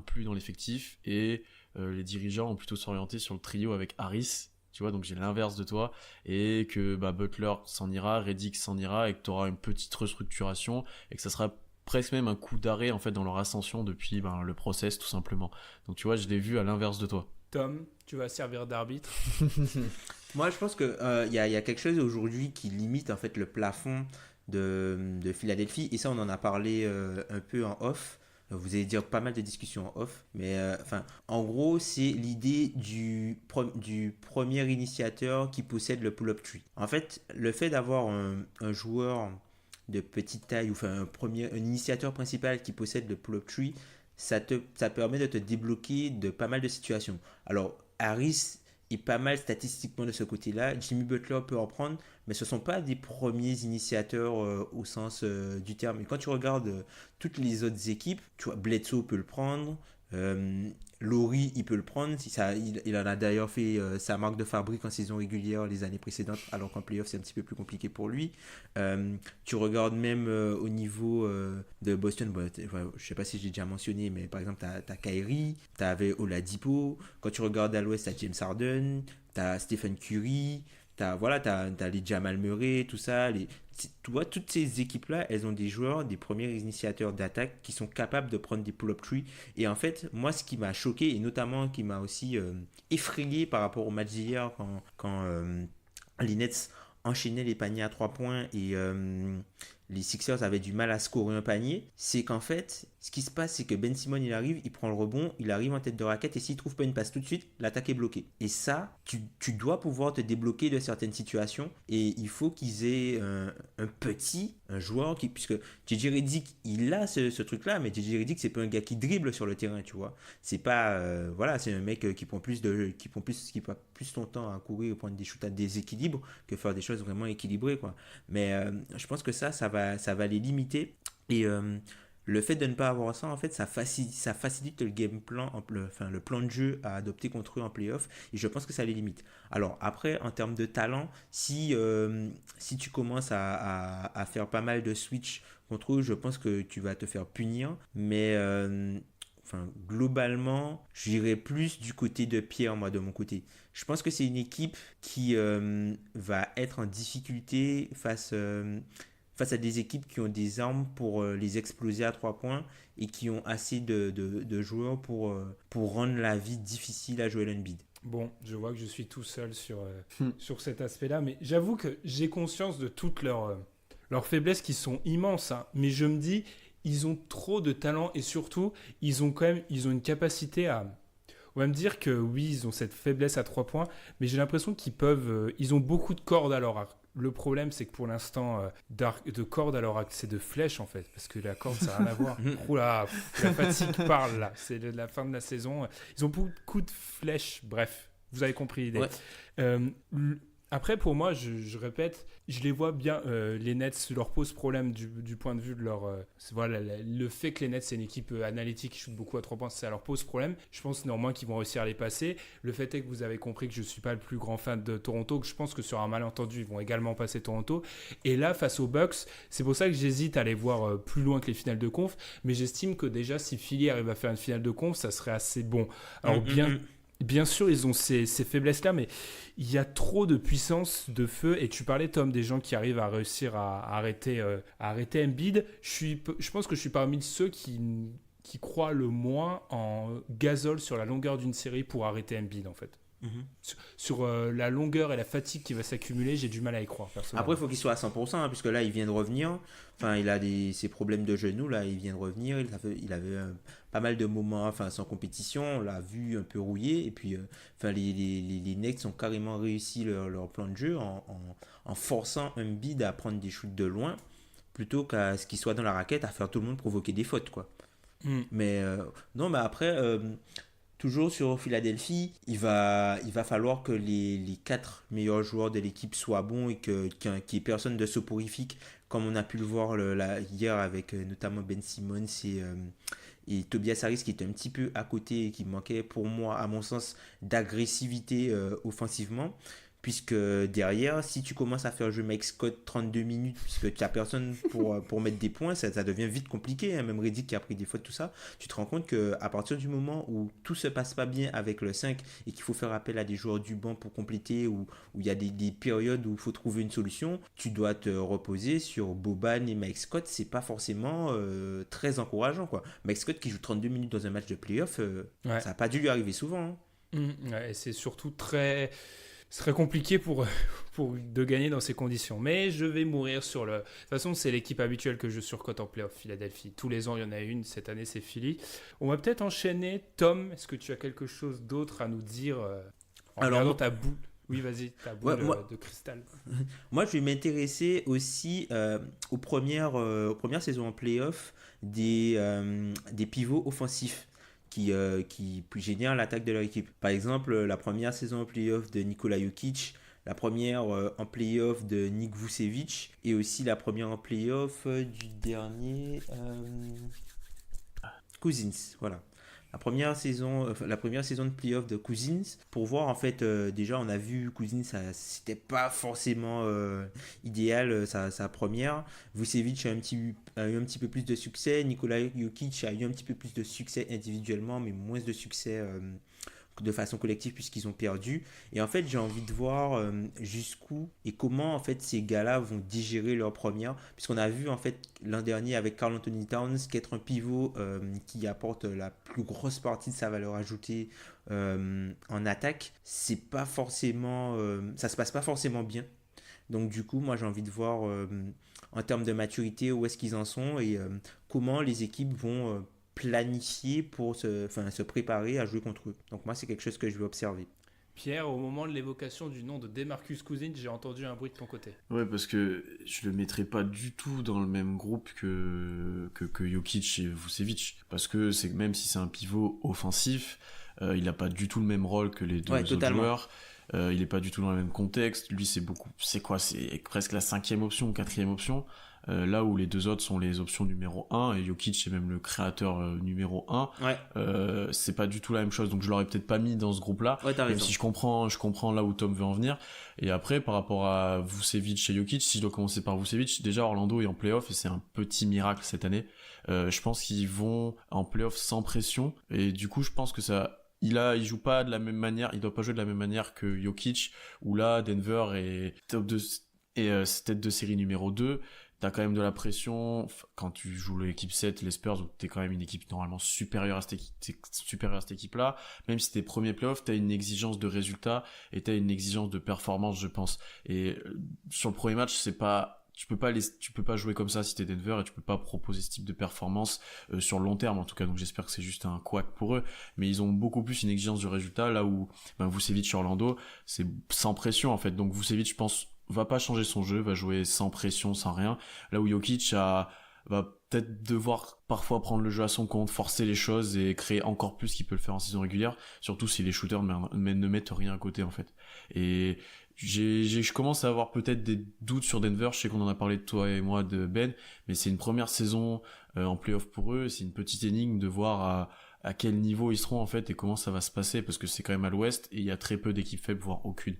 plus dans l'effectif et les dirigeants vont plutôt s'orienter sur le trio avec Harris. Tu vois, donc j'ai l'inverse de toi, et que Butler s'en ira, Redick s'en ira, et que tu auras une petite restructuration, et que ça sera presque même un coup d'arrêt en fait dans leur ascension depuis le process tout simplement. Donc tu vois, je l'ai vu à l'inverse de toi. Tom, tu vas servir d'arbitre. Moi, je pense que y a quelque chose aujourd'hui qui limite en fait le plafond de Philadelphie, et ça on en a parlé un peu en off. Vous allez dire pas mal de discussions en off, mais en gros, c'est l'idée du premier initiateur qui possède le pull-up tree. En fait, le fait d'avoir un joueur de petite taille, ou un initiateur principal qui possède le pull-up tree, ça permet de te débloquer de pas mal de situations. Alors, Harris est pas mal statistiquement de ce côté-là. Jimmy Butler peut en prendre, mais ce ne sont pas des premiers initiateurs au sens du terme. Et quand tu regardes toutes les autres équipes, tu vois, Bledsoe peut le prendre, Lowry, il peut le prendre. Il en a d'ailleurs fait sa marque de fabrique en saison régulière les années précédentes, alors qu'en playoff, c'est un petit peu plus compliqué pour lui. Tu regardes même au niveau de Boston, je ne sais pas si j'ai déjà mentionné, mais par exemple, tu as Kyrie, tu avais Oladipo. Quand tu regardes à l'ouest, tu as James Harden, tu as Stephen Curry. T'as les Jamal Murray, tout ça. Tu vois, toutes ces équipes-là, elles ont des joueurs, des premiers initiateurs d'attaque qui sont capables de prendre des pull-up trees. Et en fait, moi, ce qui m'a choqué, et notamment qui m'a aussi effrayé par rapport au match d'hier, quand les Nets enchaînaient les paniers à 3 points et les Sixers avaient du mal à scorer un panier, c'est qu'en fait, ce qui se passe, c'est que Ben Simmons, il arrive, il prend le rebond, il arrive en tête de raquette, et s'il ne trouve pas une passe tout de suite, l'attaque est bloquée. Et ça, tu dois pouvoir te débloquer de certaines situations, et il faut qu'ils aient un joueur puisque JJ Redick, il a ce truc-là, mais JJ Redick, c'est pas un gars qui dribble sur le terrain, tu vois. C'est pas, c'est un mec qui passe plus son temps à courir et prendre des shoots à déséquilibre que faire des choses vraiment équilibrées, quoi. Mais je pense que ça va les limiter, et le fait de ne pas avoir ça, en fait, ça facilite le game plan, le plan de jeu à adopter contre eux en playoff, et je pense que ça les limite. Alors après, en termes de talent, si tu commences à faire pas mal de switch contre eux, je pense que tu vas te faire punir, mais globalement, j'irai plus du côté de Pierre, moi, de mon côté. Je pense que c'est une équipe qui va être en difficulté face face à des équipes qui ont des armes pour les exploser à 3 points et qui ont assez de joueurs pour rendre la vie difficile à Joel Embiid. Bon, je vois que je suis tout seul sur cet aspect-là, mais j'avoue que j'ai conscience de toutes leurs faiblesses qui sont immenses, hein, mais je me dis, ils ont trop de talent et surtout, ils ont une capacité à... On va me dire que oui, ils ont cette faiblesse à 3 points, mais j'ai l'impression ils ont beaucoup de cordes à leur arc. Le problème, c'est que pour l'instant, de cordes à leur arc, c'est de flèches en fait, parce que la corde, ça n'a rien à voir. Oula, la fatigue parle là, c'est la fin de la saison. Ils ont beaucoup de flèches, bref, vous avez compris l'idée. Ouais. Après, pour moi, je répète, je les vois bien, les Nets leur posent problème du point de vue de leur... voilà, le fait que les Nets, c'est une équipe analytique qui shoot beaucoup à 3 points, ça leur pose problème. Je pense néanmoins qu'ils vont réussir à les passer. Le fait est que vous avez compris que je ne suis pas le plus grand fan de Toronto, que je pense que sur un malentendu, ils vont également passer Toronto. Et là, face aux Bucks, c'est pour ça que j'hésite à les voir plus loin que les finales de conf, mais j'estime que déjà, si Philly arrive à faire une finale de conf, ça serait assez bon. Alors Bien sûr, ils ont ces faiblesses-là, mais il y a trop de puissance, de feu. Et tu parlais, Tom, des gens qui arrivent à réussir à arrêter Embiid. Je pense que je suis parmi ceux qui croient le moins en Gasol sur la longueur d'une série pour arrêter Embiid, en fait. Sur la longueur et la fatigue qui va s'accumuler, j'ai du mal à y croire, personnellement. Après, il faut qu'il soit à 100%, hein, puisque là, il vient de revenir. Enfin, il a ses problèmes de genoux, là, il vient de revenir. Il avait pas mal de moments sans compétition. On l'a vu un peu rouillé. Et puis, les Nets ont carrément réussi leur plan de jeu en forçant Embiid à prendre des shoots de loin, plutôt qu'à ce qu'il soit dans la raquette à faire tout le monde provoquer des fautes, quoi. Mais non, mais après... toujours sur Philadelphie, il va falloir que les 4 meilleurs joueurs de l'équipe soient bons et qu'il n'y ait personne de soporifique, comme on a pu le voir hier avec notamment Ben Simmons et Tobias Harris, qui était un petit peu à côté et qui manquait pour moi, à mon sens, d'agressivité offensivement. Puisque derrière, si tu commences à faire jouer Mike Scott 32 minutes, puisque tu n'as personne pour mettre des points, ça devient vite compliqué. Hein. Même Redick qui a pris des fautes, tout ça, tu te rends compte qu'à partir du moment où tout se passe pas bien avec le 5 et qu'il faut faire appel à des joueurs du banc pour compléter, ou il y a des périodes où il faut trouver une solution, tu dois te reposer sur Boban et Mike Scott. C'est pas forcément très encourageant, quoi. Mike Scott qui joue 32 minutes dans un match de playoff, ça n'a pas dû lui arriver souvent. Hein. Ouais, c'est surtout ce serait compliqué pour de gagner dans ces conditions. Mais je vais mourir sur le... De toute façon, c'est l'équipe habituelle que je surcote en playoff, Philadelphie. Tous les ans, il y en a une. Cette année, c'est Philly. On va peut-être enchaîner. Tom, est-ce que tu as quelque chose d'autre à nous dire en regardant ta boule? Oui, vas-y, ta boule de cristal. Moi, je vais m'intéresser aussi aux premières saisons en playoff des pivots offensifs qui génèrent l'attaque de leur équipe. Par exemple, la première saison en playoff de Nikola Jokic, la première en playoff de Nick Vucevic, et aussi la première en playoff du dernier Cousins. Voilà. La première saison de playoff de Cousins, pour voir en fait, déjà on a vu Cousins, c'était pas forcément idéal sa première. Vucevic a eu un petit peu plus de succès, Nikola Jokic a eu un petit peu plus de succès individuellement, mais moins de succès de façon collective puisqu'ils ont perdu. Et en fait, j'ai envie de voir jusqu'où et comment en fait ces gars-là vont digérer leur première, puisqu'on a vu en fait l'an dernier avec Karl Anthony Towns qu'être un pivot qui apporte la plus grosse partie de sa valeur ajoutée en attaque, c'est pas forcément ça se passe pas forcément bien. Donc du coup, moi j'ai envie de voir en termes de maturité où est-ce qu'ils en sont et comment les équipes vont planifier pour se préparer à jouer contre eux. Donc moi, c'est quelque chose que je vais observer. Pierre, au moment de l'évocation du nom de DeMarcus Cousins, j'ai entendu un bruit de ton côté. Ouais, parce que je le mettrais pas du tout dans le même groupe que Jokic et Vucevic. Parce que même si c'est un pivot offensif, il n'a pas du tout le même rôle que les deux autres joueurs. Il n'est pas du tout dans le même contexte. Lui, c'est presque la 5e option ou 4e option. Là où les deux autres sont les options numéro 1 et Jokic est même le créateur numéro 1. Ouais. C'est pas du tout la même chose, donc je l'aurais peut-être pas mis dans ce groupe-là, même si je comprends là où Tom veut en venir. Et après, par rapport à Vucevic et Jokic, si je dois commencer par Vucevic, déjà Orlando est en play-off et c'est un petit miracle cette année. Je pense qu'ils vont en play-off sans pression et du coup je pense que il joue pas de la même manière, il doit pas jouer de la même manière que Jokic, où là Denver est tête de série numéro 2. t'as quand même de la pression quand tu joues l'équipe 7, les Spurs, où t'es quand même une équipe normalement supérieure à cette équipe-là. Même si t'es premier playoff, t'as une exigence de résultat et t'as une exigence de performance, je pense. Et sur le premier match, tu peux pas jouer comme ça si t'es Denver, et tu peux pas proposer ce type de performance sur le long terme, en tout cas. Donc j'espère que c'est juste un couac pour eux, mais ils ont beaucoup plus une exigence du résultat, là où Vucevic sur Orlando, c'est sans pression en fait. Donc Vucevic, je pense, va pas changer son jeu, va jouer sans pression, sans rien, là où Jokic va peut-être devoir parfois prendre le jeu à son compte, forcer les choses et créer encore plus qu'il peut le faire en saison régulière, surtout si les shooters ne mettent rien à côté en fait. Et je commence à avoir peut-être des doutes sur Denver. Je sais qu'on en a parlé de toi et moi, de Ben, mais c'est une première saison en playoff pour eux. C'est une petite énigme de voir à quel niveau ils seront en fait et comment ça va se passer, parce que c'est quand même à l'ouest et il y a très peu d'équipes faibles, voire aucune.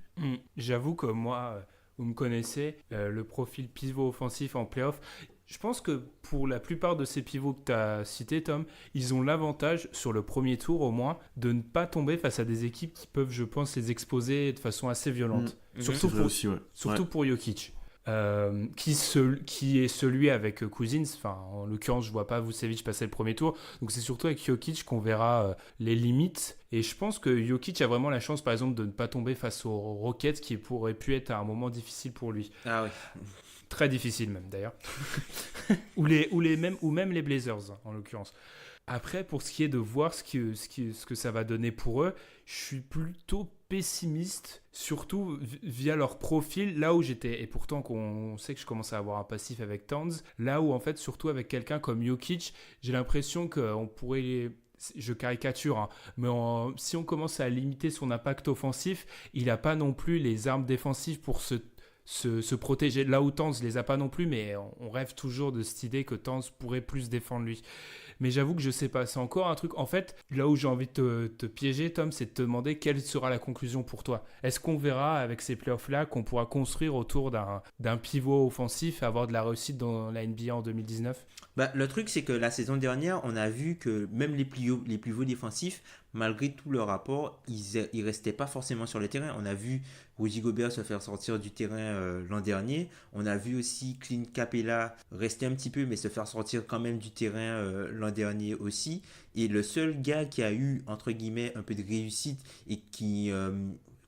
J'avoue que moi, vous me connaissez, le profil pivot offensif en playoff, je pense que pour la plupart de ces pivots que tu as cités, Tom, ils ont l'avantage, sur le premier tour au moins, de ne pas tomber face à des équipes qui peuvent, je pense, les exposer de façon assez violente. Surtout pour Jokic. Qui est celui avec Cousins. Enfin, en l'occurrence, je vois pas Vucevic passer le premier tour. Donc c'est surtout avec Jokic qu'on verra les limites. Et je pense que Jokic a vraiment la chance, par exemple, de ne pas tomber face aux Rockets, qui pourrait pu être un moment difficile pour lui. Ah oui. Très difficile même d'ailleurs. ou même les Blazers en l'occurrence. Après, pour ce qui est de voir ce que ça va donner pour eux, je suis plutôt pessimiste, surtout via leur profil, là où j'étais. Et pourtant, on sait que je commence à avoir un passif avec Towns, là où en fait, surtout avec quelqu'un comme Jokic, j'ai l'impression qu'on pourrait... Je caricature, hein, mais si on commence à limiter son impact offensif, il n'a pas non plus les armes défensives pour se protéger. Là où Towns les a pas non plus, mais on rêve toujours de cette idée que Towns pourrait plus défendre lui. Mais j'avoue que je sais pas, c'est encore un truc. En fait, là où j'ai envie de te piéger, Tom, c'est de te demander quelle sera la conclusion pour toi. Est-ce qu'on verra avec ces playoffs-là qu'on pourra construire autour d'un pivot offensif et avoir de la réussite dans la NBA en 2019 ? Le truc, c'est que la saison dernière, on a vu que même les pivots défensifs, malgré tout leur rapport, ils restaient pas forcément sur le terrain. On a vu Rudy Gobert se faire sortir du terrain l'an dernier. On a vu aussi Clint Capela rester un petit peu, mais se faire sortir quand même du terrain l'an dernier aussi. Et le seul gars qui a eu, entre guillemets, un peu de réussite et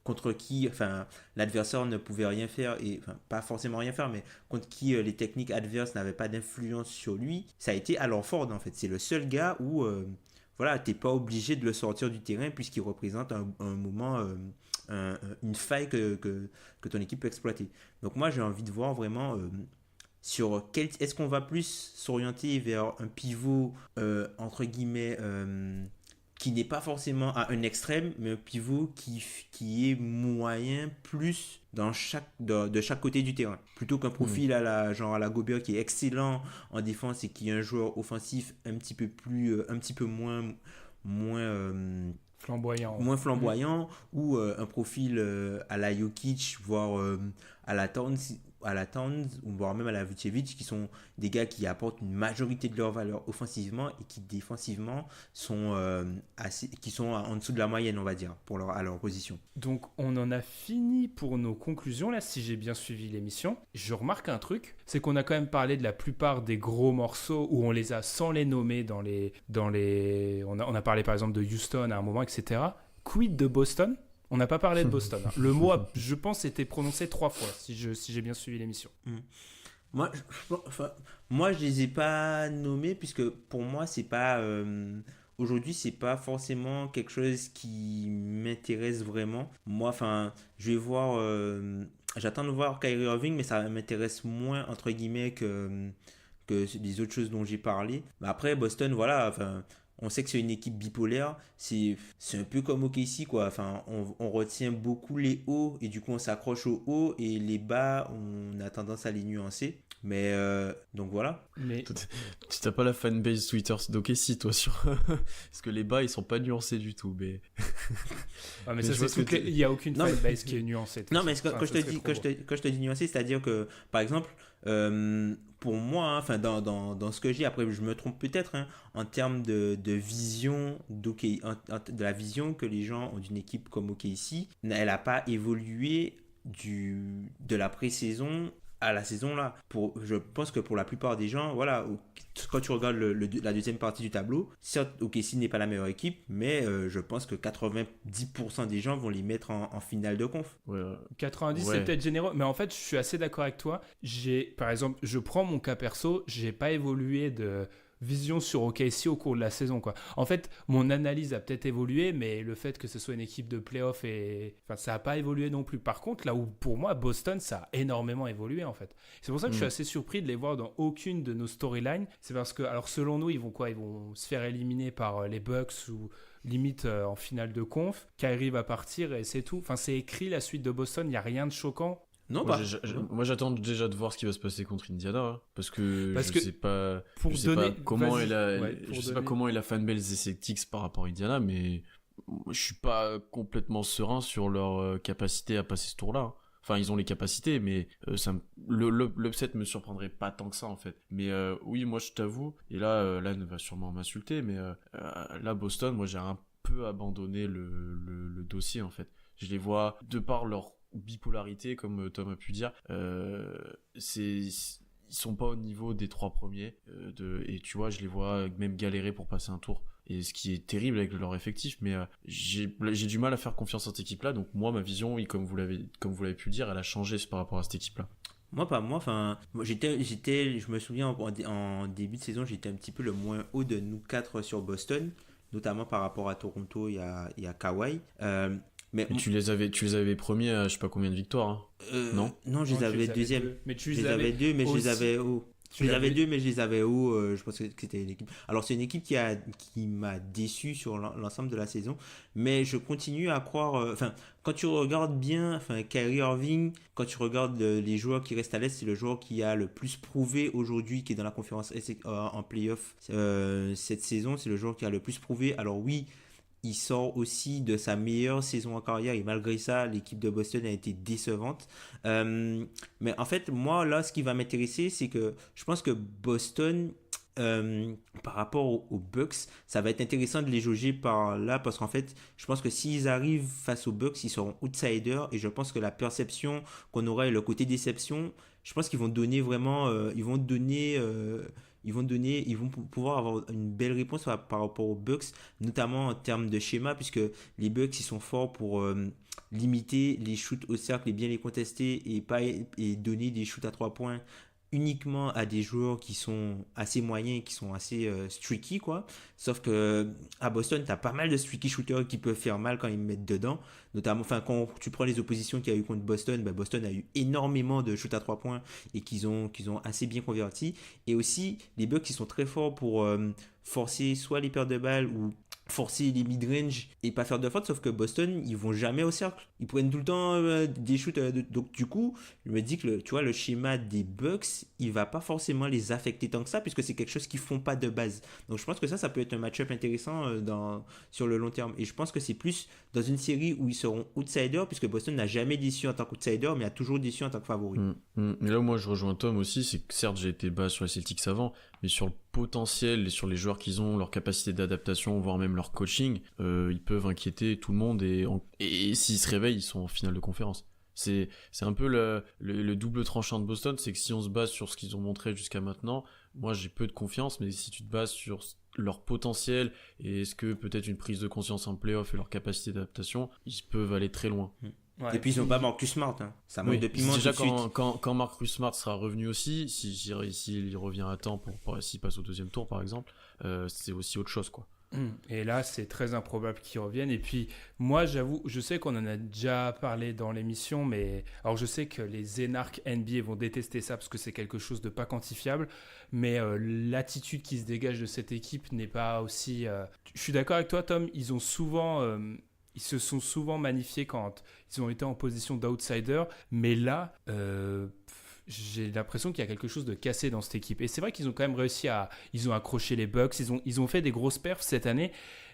contre qui l'adversaire ne pouvait rien faire, et pas forcément rien faire, mais contre qui les techniques adverses n'avaient pas d'influence sur lui, ça a été Al Horford en fait. C'est le seul gars où t'es pas obligé de le sortir du terrain puisqu'il représente un moment, une faille que ton équipe peut exploiter. Donc moi j'ai envie de voir vraiment sur est-ce qu'on va plus s'orienter vers un pivot entre guillemets qui n'est pas forcément à un extrême, mais un pivot qui est moyen plus de chaque côté du terrain. Plutôt qu'un profil à la Gobert qui est excellent en défense et qui est un joueur offensif un petit peu moins flamboyant, ou un profil à la Jokic, voire à la Towns, ou voire même à la Vucevic, qui sont des gars qui apportent une majorité de leur valeur offensivement et qui défensivement sont en dessous de la moyenne, on va dire, à leur position. Donc on en a fini pour nos conclusions là, si j'ai bien suivi l'émission. Je remarque un truc, c'est qu'on a quand même parlé de la plupart des gros morceaux où on les a sans les nommer on a parlé par exemple de Houston à un moment, etc. Quid de Boston ? On n'a pas parlé de Boston. Hein. Le mot, je pense, était prononcé 3 fois, si j'ai bien suivi l'émission. Moi, je les ai pas nommés, puisque pour moi, c'est pas... aujourd'hui, c'est pas forcément quelque chose qui m'intéresse vraiment. Moi, je vais voir... j'attends de voir Kyrie Irving, mais ça m'intéresse moins, entre guillemets, que les autres choses dont j'ai parlé. Mais après, Boston, voilà... On sait que c'est une équipe bipolaire, c'est un peu comme OKC quoi. On retient beaucoup les hauts et du coup on s'accroche aux hauts, et les bas on a tendance à les nuancer. Mais donc voilà. Mais tu t'as pas la fanbase Twitter d'OKC toi sur parce que les bas ils sont pas nuancés du tout. Mais mais ça c'est il y a aucune fanbase qui est nuancée. Non mais quand je te dis nuancé, c'est-à-dire que par exemple pour moi, dans ce que j'ai, après je me trompe peut-être, en termes de vision de la vision que les gens ont d'une équipe comme OKC, elle n'a pas évolué de la pré-saison à la saison là. Je pense que pour la plupart des gens, voilà, quand tu regardes la deuxième partie du tableau, certes, OKC n'est pas la meilleure équipe, mais je pense que 90% des gens vont les mettre en finale de conf. Ouais. 90, Ouais. c'est peut-être généreux, mais en fait, je suis assez d'accord avec toi. Par exemple, je prends mon cas perso, j'ai pas évolué de vision sur OKC au cours de la saison, quoi. En fait, mon analyse a peut-être évolué, mais le fait que ce soit une équipe de playoff ça a pas évolué non plus. Par contre, là où pour moi Boston, ça a énormément évolué en fait. C'est pour ça que je suis assez surpris de les voir dans aucune de nos storylines. C'est parce que, alors selon nous, ils vont se faire éliminer par les Bucks ou limite en finale de conf. Kyrie va partir et c'est tout. Enfin, c'est écrit la suite de Boston. Il y a rien de choquant. Non, Moi, j'attends déjà de voir ce qui va se passer contre Indiana, hein, parce que que je sais pas comment vas-y. est la, Ouais, je sais pas comment est la fanbase des Celtics par rapport à Indiana, mais je suis pas complètement serein sur leur capacité à passer ce tour-là. Hein. Enfin, ils ont les capacités, mais l'upset me surprendrait pas tant que ça en fait. Mais oui, moi je t'avoue, et là, Lan va sûrement m'insulter, mais là Boston, moi j'ai un peu abandonné le dossier en fait. Je les vois de par leur bipolarité, comme Tom a pu dire, ils sont pas au niveau des 3 premiers, et tu vois, je les vois même galérer pour passer un tour. Et ce qui est terrible avec leur effectif, mais j'ai du mal à faire confiance à cette équipe-là. Donc moi, ma vision, oui, comme vous l'avez pu dire, elle a changé par rapport à cette équipe-là. Moi, pas moi. Enfin, je me souviens en début de saison, j'étais un petit peu le moins haut de nous 4 sur Boston, notamment par rapport à Toronto et à Kawhi. Mais tu les avais premiers à je sais pas combien de victoires, hein. Non, je les avais deuxième. Mais tu Je les avais deux, mais je les avais haut. Je les avais avais- deux, mais je les avais haut. Je pense que c'était une équipe. Alors, c'est une équipe qui m'a déçu sur l'ensemble de la saison. Mais je continue à croire. Enfin, quand tu regardes bien, Kyrie Irving, quand tu regardes les joueurs qui restent à l'Est, c'est le joueur qui a le plus prouvé aujourd'hui, qui est dans la conférence Est en playoff cette saison. C'est le joueur qui a le plus prouvé. Alors, oui. Il sort aussi de sa meilleure saison en carrière et malgré ça, l'équipe de Boston a été décevante. Mais en fait, moi, là, ce qui va m'intéresser, c'est que je pense que Boston, par rapport aux Bucks, ça va être intéressant de les jauger par là parce qu'en fait, je pense que s'ils arrivent face aux Bucks, ils seront outsiders et je pense que la perception qu'on aura et le côté déception, je pense qu'ils vont donner vraiment, ils vont pouvoir avoir une belle réponse par rapport aux Bucks, notamment en termes de schéma, puisque les Bucks ils sont forts pour limiter les shoots au cercle et bien les contester et donner des shoots à 3 points uniquement à des joueurs qui sont assez moyens, qui sont assez streaky quoi. Sauf que à Boston, tu as pas mal de streaky shooters qui peuvent faire mal quand ils mettent dedans. Notamment, quand tu prends les oppositions qu'il y a eu contre Boston, Boston a eu énormément de shoots à 3 points et qu'ils ont assez bien converti. Et aussi, les Bucks, ils sont très forts pour forcer soit les pertes de balles ou forcer les mid-range et pas faire de faute, sauf que Boston ils vont jamais au cercle, ils prennent tout le temps des shoots, donc du coup je me dis que tu vois le schéma des Bucks il va pas forcément les affecter tant que ça puisque c'est quelque chose qu'ils font pas de base, donc je pense que ça peut être un match-up intéressant sur le long terme et je pense que c'est plus dans une série où ils seront outsiders puisque Boston n'a jamais déçu en tant qu'outsider mais a toujours déçu en tant que favori. Mais là où moi je rejoins Tom aussi, c'est que certes j'ai été bas sur les Celtics avant, mais sur le potentiel et sur les joueurs qu'ils ont, leur capacité d'adaptation, voire même leur coaching, ils peuvent inquiéter tout le monde et s'ils se réveillent, ils sont en finale de conférence. C'est un peu le double tranchant de Boston, c'est que si on se base sur ce qu'ils ont montré jusqu'à maintenant, moi j'ai peu de confiance, mais si tu te bases sur leur potentiel et est-ce que peut-être une prise de conscience en playoff et leur capacité d'adaptation, ils peuvent aller très loin. Ouais. Et puis ils n'ont pas Marcus Smart, hein. Ça manque de piment déjà tout de suite. quand Marcus Smart sera revenu aussi, s'il revient à temps pour s'il passe au deuxième tour par exemple, c'est aussi autre chose quoi. Et là, c'est très improbable qu'ils reviennent. Et puis, moi, j'avoue, je sais qu'on en a déjà parlé dans l'émission, mais alors je sais que les énarques NBA vont détester ça parce que c'est quelque chose de pas quantifiable. Mais l'attitude qui se dégage de cette équipe n'est pas aussi. Je suis d'accord avec toi, Tom. Ils se sont souvent magnifiés quand ils ont été en position d'outsider. Mais là, j'ai l'impression qu'il y a quelque chose de cassé dans cette équipe. Et c'est vrai qu'ils ont quand même réussi ils ont accroché les Bucks, ils ont fait des grosses perfs cette année,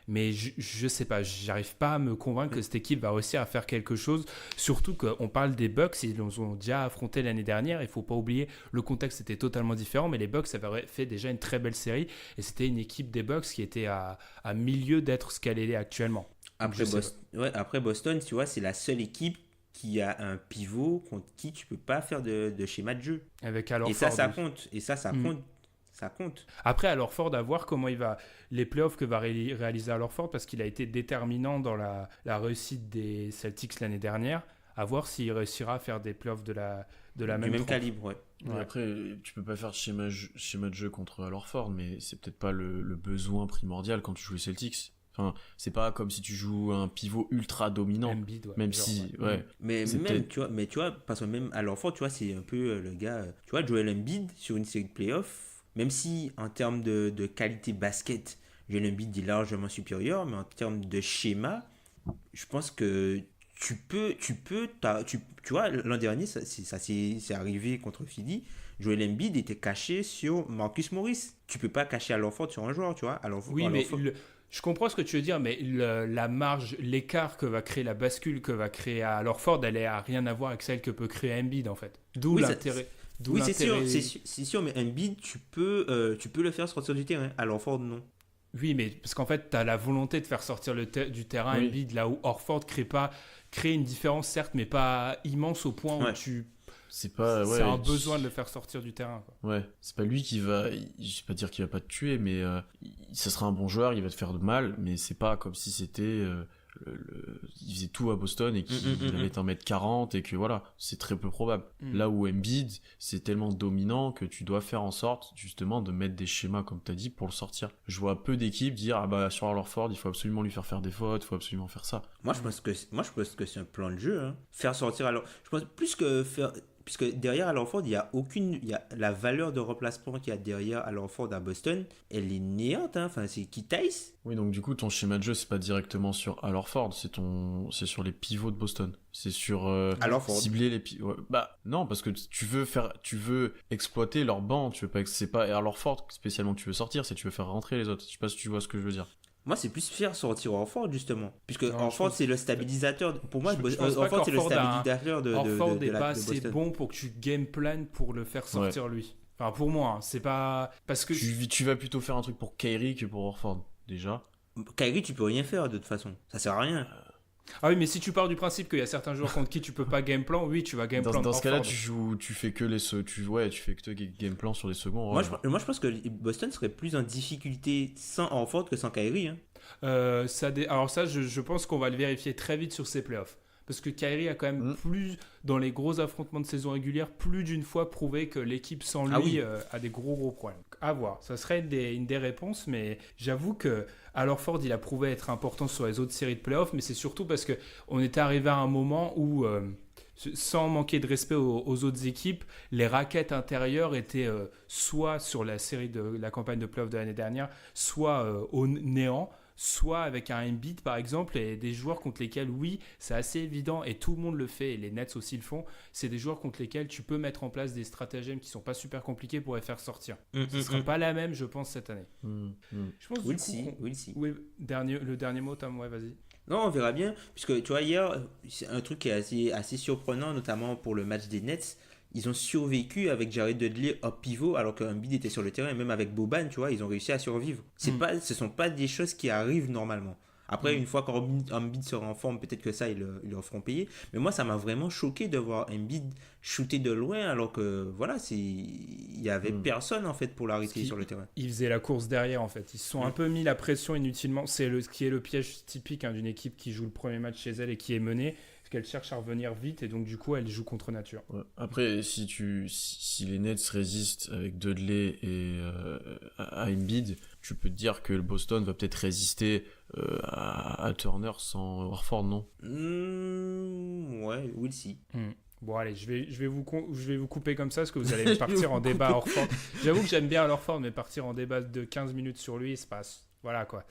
mais je sais pas, j'arrive pas à me convaincre que cette équipe va réussir à faire quelque chose, surtout qu'on parle des Bucks, ils nous ont déjà affronté l'année dernière, il faut pas oublier, le contexte était totalement différent, mais les Bucks avaient fait déjà une très belle série, et c'était une équipe des Bucks qui était à milieu d'être ce qu'elle est actuellement. Après Boston, tu vois, c'est la seule équipe qui a un pivot contre qui tu peux pas faire de schéma de jeu. Avec alors Et ça compte. Et ça compte. Ça compte. Après, à Ford, à voir comment il va les playoffs que va réaliser à Ford, parce qu'il a été déterminant dans la réussite des Celtics l'année dernière. À voir s'il réussira à faire des playoffs de la même trempe. Calibre, ouais. Ouais. Après, tu peux pas faire de schéma de jeu contre Ford, mais c'est peut-être pas le besoin primordial quand tu joues les Celtics. Enfin, c'est pas comme si tu joues un pivot ultra dominant. Embiid, même si, ouais. Mais même, tu vois, parce que même à Ford, tu vois, c'est un peu le gars. Tu vois, Joel Embiid sur une série de playoffs. Même si en termes de qualité basket, Joel Embiid est largement supérieur, mais en termes de schéma, je pense que tu vois, l'an dernier, ça c'est arrivé contre Philly. Joel Embiid était caché sur Marcus Morris. Tu peux pas cacher Al Horford sur un joueur, tu vois. Oui, mais je comprends ce que tu veux dire, mais la marge, l'écart que va créer la bascule que va créer Al Horford, elle a rien à voir avec celle que peut créer Embiid en fait. D'où l'intérêt. Oui, c'est sûr, mais Embiid, tu peux le faire sortir du terrain. À Horford, non. Oui, mais parce qu'en fait, tu as la volonté de faire sortir du terrain Embiid, là où Horford crée une différence, certes, mais pas immense au point où c'est un besoin de le faire sortir du terrain. Quoi. Ouais, c'est pas lui qui va, je vais pas dire qu'il va pas te tuer, mais ça sera un bon joueur, il va te faire de mal, mais c'est pas comme si c'était... il faisait tout à Boston et qu'il allait t'en mettre 40 et que voilà, c'est très peu probable. Là où Embiid, c'est tellement dominant que tu dois faire en sorte justement de mettre des schémas comme tu as dit pour le sortir. Je vois peu d'équipes dire ah bah sur Al Horford, il faut absolument lui faire des fautes, il faut absolument faire ça. Moi je pense que c'est un plan de jeu, hein. Faire sortir je pense plus que faire, puisque derrière Al Horford, il y a la valeur de remplacement qu'il y a derrière Al Horford à Boston, elle est néante, hein. Enfin, c'est qui Tice. Oui, donc du coup, ton schéma de jeu, c'est pas directement sur Al Horford, c'est sur les pivots de Boston. C'est sur cibler les pivots. Ouais, bah non, parce que tu veux exploiter leur banc, c'est pas Al Horford spécialement que tu veux sortir, c'est tu veux faire rentrer les autres. Je sais pas si tu vois ce que je veux dire. Moi, c'est plus faire sortir Horford, justement. Puisque Horford, c'est le stabilisateur. Pour moi, Horford, c'est le stabilisateur de Horford de n'est la pas de assez Boston. bon pour que tu game plan pour le faire sortir lui. Enfin, pour moi, hein, c'est pas... Parce que... Tu vas plutôt faire un truc pour Kyrie que pour Horford, déjà. Kyrie, tu peux rien faire, de toute façon. Ça sert à rien. Ah oui, mais si tu pars du principe qu'il y a certains joueurs contre qui tu peux pas game plan, oui, tu vas game plan. Dans ce cas-là, tu fais que game plan sur les seconds. Moi, je pense que Boston serait plus en difficulté sans Horford que sans Kyrie, hein. Alors ça, je pense qu'on va le vérifier très vite sur ces playoffs. Parce que Kyrie a quand même dans les gros affrontements de saison régulière, plus d'une fois prouvé que l'équipe sans lui a des gros problèmes. À voir, ça serait une des réponses, mais j'avoue que Al Horford, il a prouvé être important sur les autres séries de playoffs, mais c'est surtout parce qu'on était arrivé à un moment où, sans manquer de respect aux autres équipes, les raquettes intérieures étaient soit sur la série de la campagne de playoffs de l'année dernière, soit au néant, soit avec un Embiid par exemple, et des joueurs contre lesquels oui c'est assez évident et tout le monde le fait et les Nets aussi le font, c'est des joueurs contre lesquels tu peux mettre en place des stratagèmes qui sont pas super compliqués pour les faire sortir. Ce sera pas la même je pense cette année. Je pense we'll see. Oui, le dernier mot Tom, ouais vas-y. Non, on verra bien, puisque tu vois hier c'est un truc qui est assez surprenant, notamment pour le match des Nets. Ils ont survécu avec Jared Dudley au pivot alors qu'Embiid était sur le terrain, et même avec Boban, tu vois, ils ont réussi à survivre. Ce sont pas des choses qui arrivent normalement. Après, une fois qu'Embiid sera en forme, peut-être que ça, ils leur feront payer. Mais moi, ça m'a vraiment choqué de voir Embiid shooter de loin alors que, voilà, il y avait personne, en fait, pour l'arrêter sur le terrain. Ils faisaient la course derrière, en fait. Ils se sont un peu mis la pression inutilement. C'est ce qui est le piège typique d'une équipe qui joue le premier match chez elle et qui est menée. Qu'elle cherche à revenir vite et donc du coup elle joue contre nature. Ouais. Après si les Nets résistent avec Dudley et à Embiid, tu peux te dire que le Boston va peut-être résister à Turner sans Horford, non? Ouais, we'll see. Bon allez, je vais vous couper comme ça parce que vous allez partir en débat à Horford. J'avoue que j'aime bien Horford, mais partir en débat de 15 minutes sur lui, c'est pas... Voilà quoi.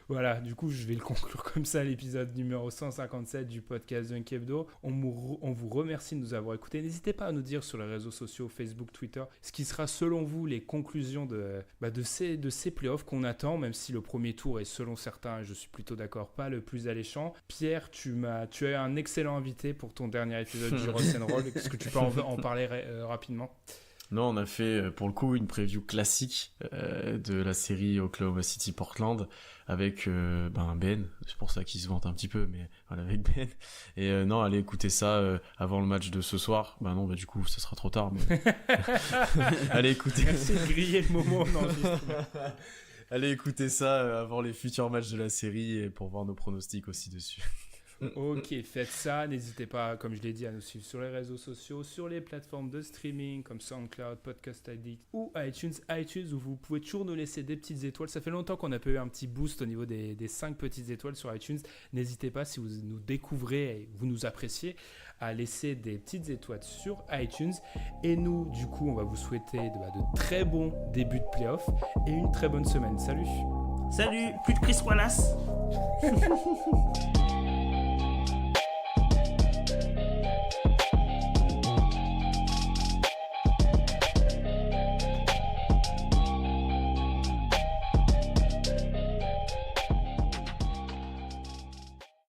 Voilà, du coup, je vais le conclure comme ça, l'épisode numéro 157 du podcast Dunk Hebdo. On vous remercie de nous avoir écoutés. N'hésitez pas à nous dire sur les réseaux sociaux, Facebook, Twitter, ce qui sera selon vous les conclusions de ces playoffs qu'on attend, même si le premier tour est, selon certains, je suis plutôt d'accord, pas le plus alléchant. Pierre, tu es un excellent invité pour ton dernier épisode du Rock'n'Roll. Est-ce que tu peux en parler rapidement ? Non, on a fait pour le coup une preview classique de la série Oklahoma City Portland avec Ben, c'est pour ça qu'il se vante un petit peu, mais voilà, avec Ben. Et non, allez écouter ça avant le match de ce soir. Non, du coup ça sera trop tard, mais allez écouter. Merci de griller le moment d'enregistrement. Allez écouter ça avant les futurs matchs de la série et pour voir nos pronostics aussi dessus. Ok, faites ça. N'hésitez pas, comme je l'ai dit, à nous suivre sur les réseaux sociaux, sur les plateformes de streaming comme SoundCloud, Podcast Addict ou iTunes, où vous pouvez toujours nous laisser des petites étoiles. Ça fait longtemps qu'on n'a pas eu un petit boost au niveau des 5 petites étoiles sur iTunes. N'hésitez pas, si vous nous découvrez et vous nous appréciez, à laisser des petites étoiles sur iTunes. Et nous, du coup, on va vous souhaiter de très bons débuts de playoff et une très bonne semaine. Salut! Salut, plus de Chris Wallace.